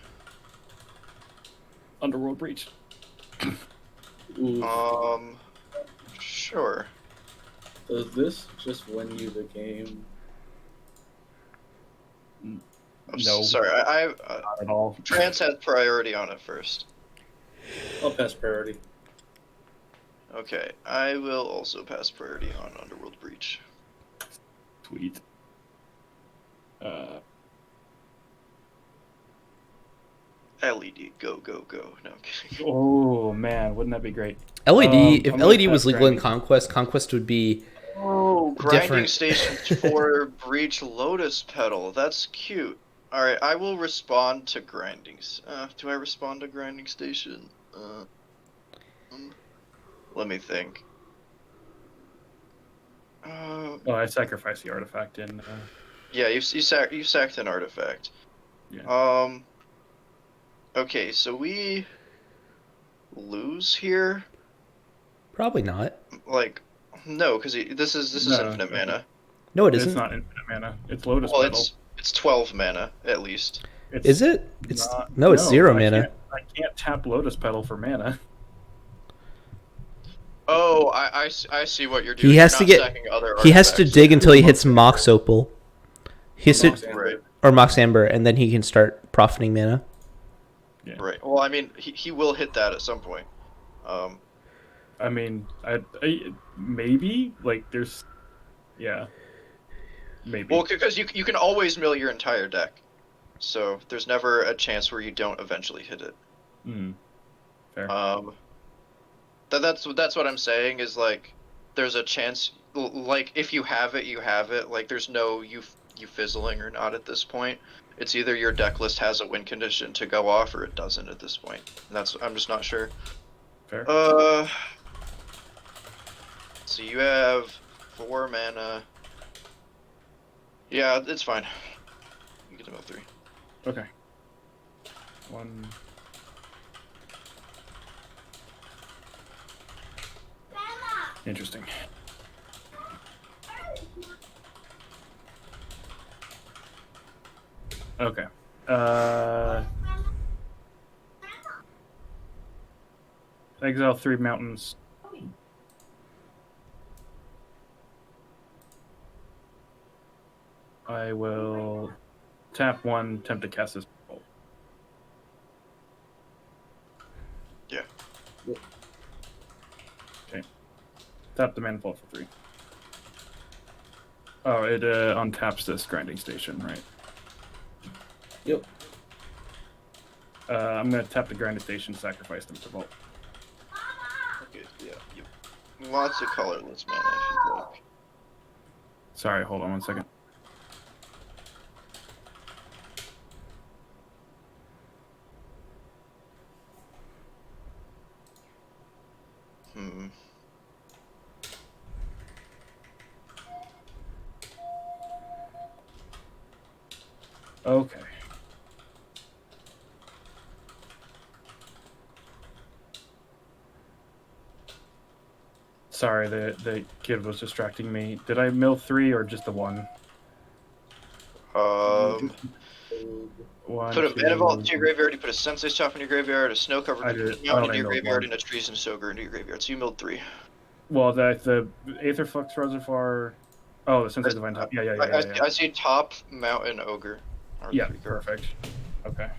Underworld Breach. Ooh. Sure. Does this just win you the game? No. Sorry, I Not at all. Trans had priority on it first. I'll pass priority. Okay, I will also pass priority on Underworld Breach. Sweet. LED, go, go, go. No, I'm kidding. Oh man, wouldn't that be great? LED. If I'm gonna LED was pass legal in grinding. Conquest, Conquest would be Oh, grinding different. stations for Breach Lotus Petal. That's cute. Alright, I will respond to grindings. Do I respond to grinding station? Let me think. Oh, I sacrificed the artifact in. Yeah, you sacked an artifact. Yeah. Okay, so we lose here. Probably not. Like, no, because this is No, infinite mana. No, it It's isn't. not infinite mana. It's Lotus Well, Petal. it's 12 mana at least. Is it? It's not- no, it's 0 I mana. can't tap Lotus Petal for mana. Oh, I see what you're doing. He has You're to not get. stacking other He has to artifacts. dig until he hits Mox Opal. He has to, Mox Amber. Right. or Mox Amber, and then he can start profiting mana. Yeah. Right. Well, I mean, he will hit that at some point. I mean, I maybe like there's, yeah, maybe. Well, because you can always mill your entire deck, so there's never a chance where you don't eventually hit it. Fair. That's what I'm saying is like, there's a chance. Like if you have it, you have it. Like there's no you fizzling or not at this point. It's either your deck list has a win condition to go off or it doesn't at this point. And I'm just not sure. Fair. So you have 4 mana. Yeah, it's fine. You get to mill 3. Okay. One. Interesting. Okay. Exile 3 mountains. I will tap 1, attempt to cast this bolt. Yeah. Okay. Tap the mana vault for 3. Oh, it untaps this grinding station, right? Yep. I'm gonna tap the grinding station, sacrifice them to vault. Okay, yeah. Lots of colorless mana if you'd like. Sorry, hold on one second. Okay. Sorry, the kid was distracting me. Did I mill 3 or just the 1? One, Put a two, mana vault into your graveyard, you put a Sensei's Chop in your graveyard, a snow covered I did. mountain Oh, into I your milled graveyard, one. and a Trees and Soger into your graveyard. So you milled 3. Well, the Aetherflux Reservoir. Oh, the Sensei Divine Top. Yeah. I see top mountain ogre. Yeah, perfect. Okay.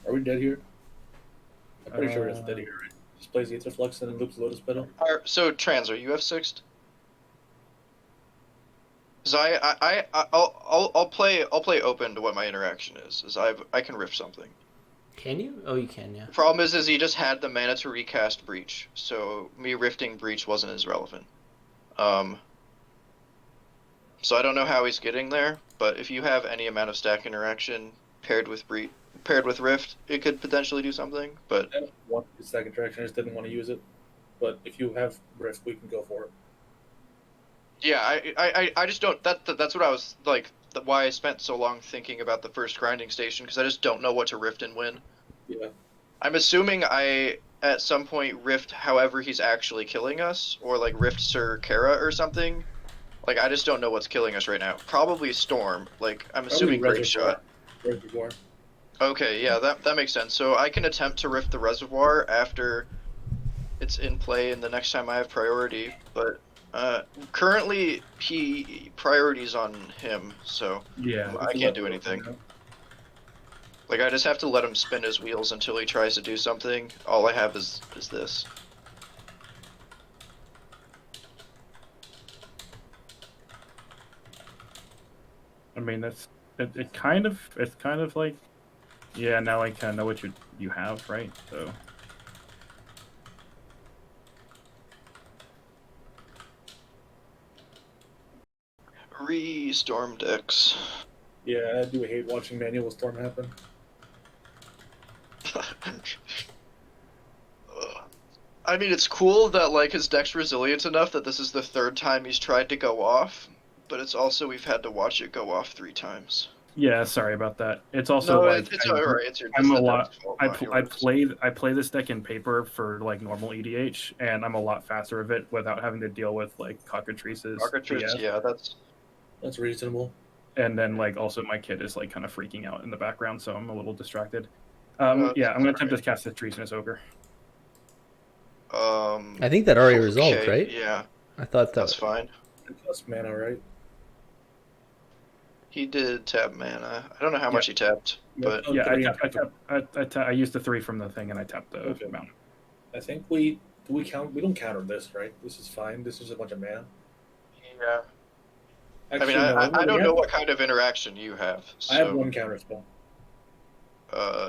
Are we dead here? I'm pretty sure we're just dead here, right? Just plays Aetherflux and then loops Lotus Petal. So Trans, are you F6'd? Because I'll play open to what my interaction is. I can riff something. Can you? Oh, you can. Yeah. The problem is he just had the mana to recast Breach, so me rifting Breach wasn't as relevant. So I don't know how he's getting there, but if you have any amount of stack interaction paired with Rift, it could potentially do something. But I want the stack interaction, I just didn't want to use it. But if you have Rift, we can go for it. yeah, I just don't. That's what I was like. Why I spent so long thinking about the first grinding station, because I just don't know what to rift and win. Yeah. I'm assuming I at some point rift however he's actually killing us, or like rift Sir Kara or something. Like I just don't know what's killing us right now. Probably Storm. Like I'm Probably assuming Great Shot. Reservoir. Okay, yeah, that makes sense. So I can attempt to rift the reservoir after it's in play and the next time I have priority, but currently he priorities on him, so Yeah. I can't do anything. Like I just have to let him spin his wheels until he tries to do something. All I have is this. I mean, it's kind of like, yeah. Now I kind of know what you have, right? So Storm decks. Yeah, I do hate watching manual storm happen. I mean, it's cool that like his deck's resilient enough that this is the third time he's tried to go off, but it's also we've had to watch it go off 3 times. yeah. Sorry about that. It's also No, like it's alright. It's your. I'm It's a the lot. deck's fault, I not play this deck in paper for like normal EDH, and I'm a lot faster of it without having to deal with like cockatrices. Cockatrice, BF. yeah, That's reasonable. And then like also my kid is like kind of freaking out in the background, so I'm a little distracted. Yeah, I'm gonna attempt to cast the Treasonous Ogre. I think that already resolved, okay, right? Yeah, I thought that that's fine. It costs mana, right? He did tap mana. I don't know how much he tapped, but Oh, Yeah, three. I used the 3 from the thing and I tapped the Okay. amount. I think we don't counter this, right? This is fine. This is a bunch of mana. yeah. Actually, I mean, no, I don't we know have- what kind of interaction you have. So, I have one counter spell.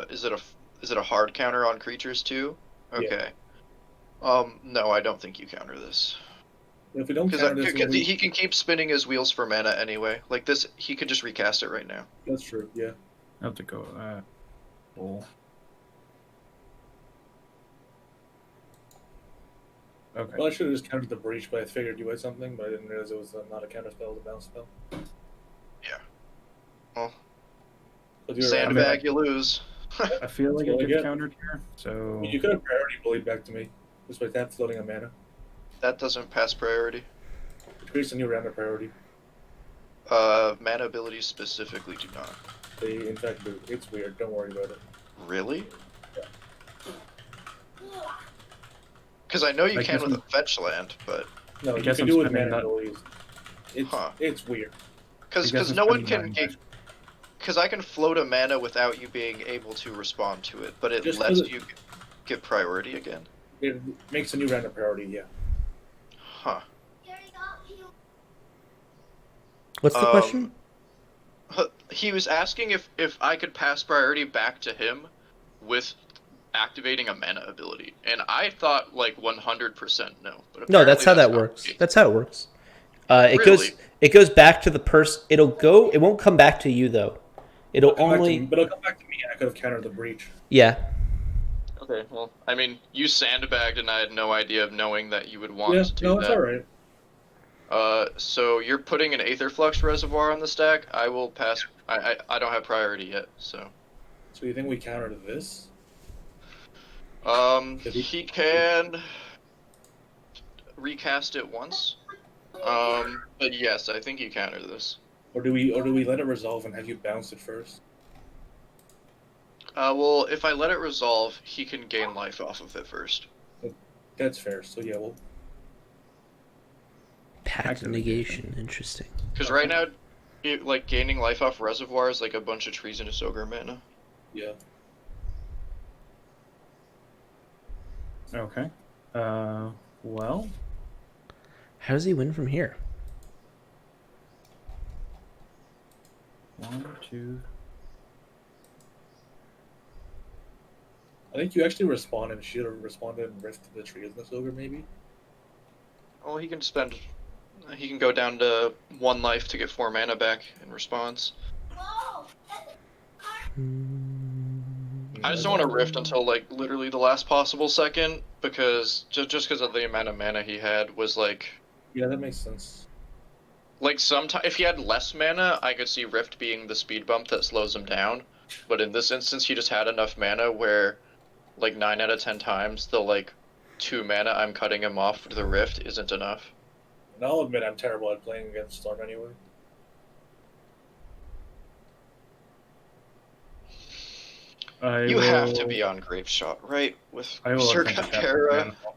Is it a hard counter on creatures too? Yeah. Okay. No, I don't think you counter this. If we don't counter this, Because we... he can keep spinning his wheels for mana anyway. Like this, he could just recast it right now. That's true. Yeah. I have to go. Cool. Okay. Well, I should have just countered the breach, but I figured you had something, but I didn't realize it was not a counter spell, it was a bounce spell. Yeah. Well, But you're sandbag, you lose. I feel like That's what it I gets get. countered here. So You could have priority bullied back to me, just by that floating on mana. That doesn't pass priority. It creates a new round of priority. Mana abilities specifically do not. They, in fact, do. It's weird. Don't worry about it. Really? Because I know you I can guess with a fetch land, but No, I you guess can I'm do it with spending mana that- abilities. It's weird. I guess because I'm no one spending can mine. because I can float a mana without you being able to respond to it, but it Just lets 'cause you get priority again. It makes a new round of priority, yeah. Huh. What's the question? He was asking if I could pass priority back to him with activating a mana ability, and I thought like 100% no. But No, that's apparently how that not the works. case. That's how it works. Really? It goes back to the person. It won't come back to you though. It'll Come back to only me, but it'll come back to me, and I could have countered the breach. yeah. Okay, well, I mean, you sandbagged, and I had no idea of knowing that you would want Yeah, to do no, it's that. alright. So you're putting an Aetherflux reservoir on the stack. I will pass. I don't have priority yet, so. So you think we countered this? He can recast it once. But yes, I think you counter this. Or do we let it resolve and have you bounce it first? Well, if I let it resolve, he can gain life off of it first. That's fair. So yeah, well, Pact of negation. Interesting. Because right now, like gaining life off reservoir is like a bunch of treasonous ogre mana. yeah. Okay. Well, How does he win from here? 1, 2. I think you actually respond and should have responded and rift the tree of this ogre, maybe. Well, he can spend. He can go down to 1 life to get 4 mana back in response. I just don't want to rift until like literally the last possible second because just because of the amount of mana he had was like Yeah, that makes sense. sometimes if he had less mana, I could see rift being the speed bump that slows him down. But in this instance, he just had enough mana where like 9 out of 10 times, the like 2 mana I'm cutting him off to the Rift isn't enough. And I'll admit I'm terrible at playing against Storm anyway. You have to be on Grave Shot, right? With I will Sir attempt to cast Chimera. Manifall.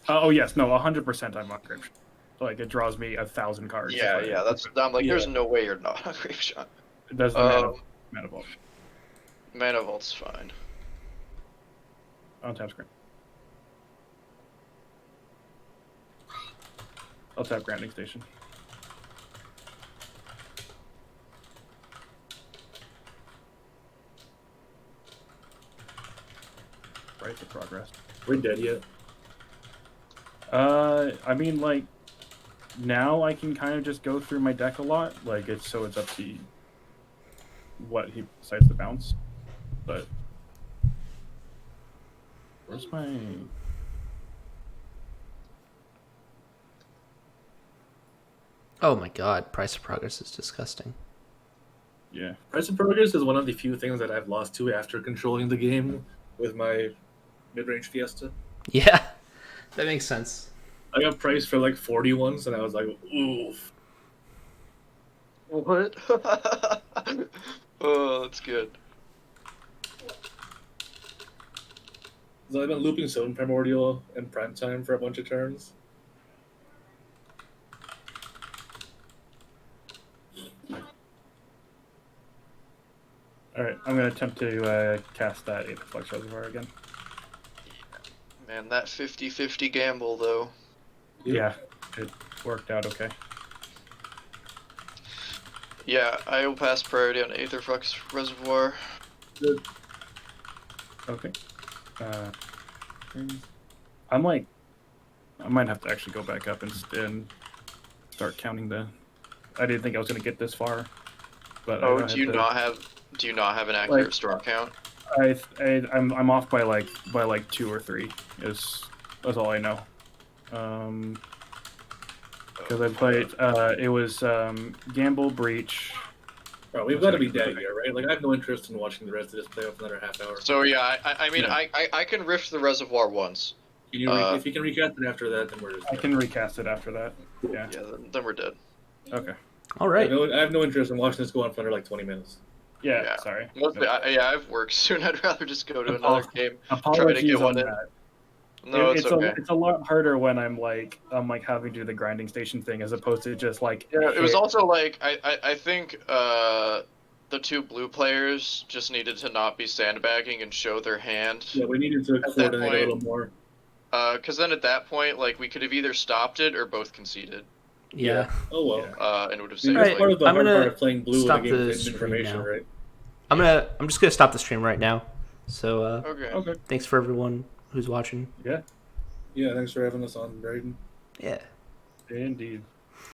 Oh yes, no, 100% I'm on Grave Shot. Like it draws me 1,000 cards. Yeah, if I- yeah. I'm like, there's Yeah. no way you're not on Grave Shot. It does the mana vault. Mana Vault's fine. I'll tap screen. I'll tap Grounding Station. Right to progress. We're dead yet. I mean, like, now I can kind of just go through my deck a lot. Like, it's up to what he decides to bounce. But where's my? Oh my god, price of progress is disgusting. Yeah. Price of Progress is one of the few things that I've lost to after controlling the game with my mid-range Fiesta. Yeah, that makes sense. I got priced for like 40 once, and I was like, oof. What? Oh, that's good. So I've been looping Stone Primordial and Prime Time for a bunch of turns. Alright, I'm going to attempt to cast that Aetherflux Reservoir again. Man, that 50-50 gamble, though. Yeah, it worked out okay. Yeah, I will pass priority on Aetherflux Reservoir. Good. Okay. I'm like, I might have to actually go back up and start counting the. I didn't think I was going to get this far, but Oh, do you not have an accurate Like- storm count? I'm off by like 2 or 3 is all I know. Because I played it was Gamble, Breach. Bro, we've got to be dead here, right? Like, I have no interest in watching the rest of this play out for another half hour. So yeah, I mean, Yeah. I can rift the reservoir once. Can you if you can recast it after that, then we're just I can recast it after that. Yeah. Yeah, then we're dead. Okay. All right. I have no interest in watching this go on for under like 20 minutes. Yeah. Yeah. Sorry. Mostly, I have work soon. I'd rather just go to another game. Apologies get on one in. that. No, it's okay. It's a lot harder when I'm having to do the grinding station thing as opposed to just like. Yeah, it was hit. also like I think the 2 blue players just needed to not be sandbagging and show their hand. Yeah, we needed to that coordinate a point- little more. Because then at that point, like we could have either stopped it or both conceded. Yeah. Oh well. Yeah. And it would have I saved. mean, Alright, that's part of the I'm hard gonna part of playing blue in a stop game the with stream information, now. right? I'm just gonna stop the stream right now. So Okay. Okay. thanks for everyone who's watching. Yeah. Yeah, thanks for having us on, Braden. Yeah. Indeed.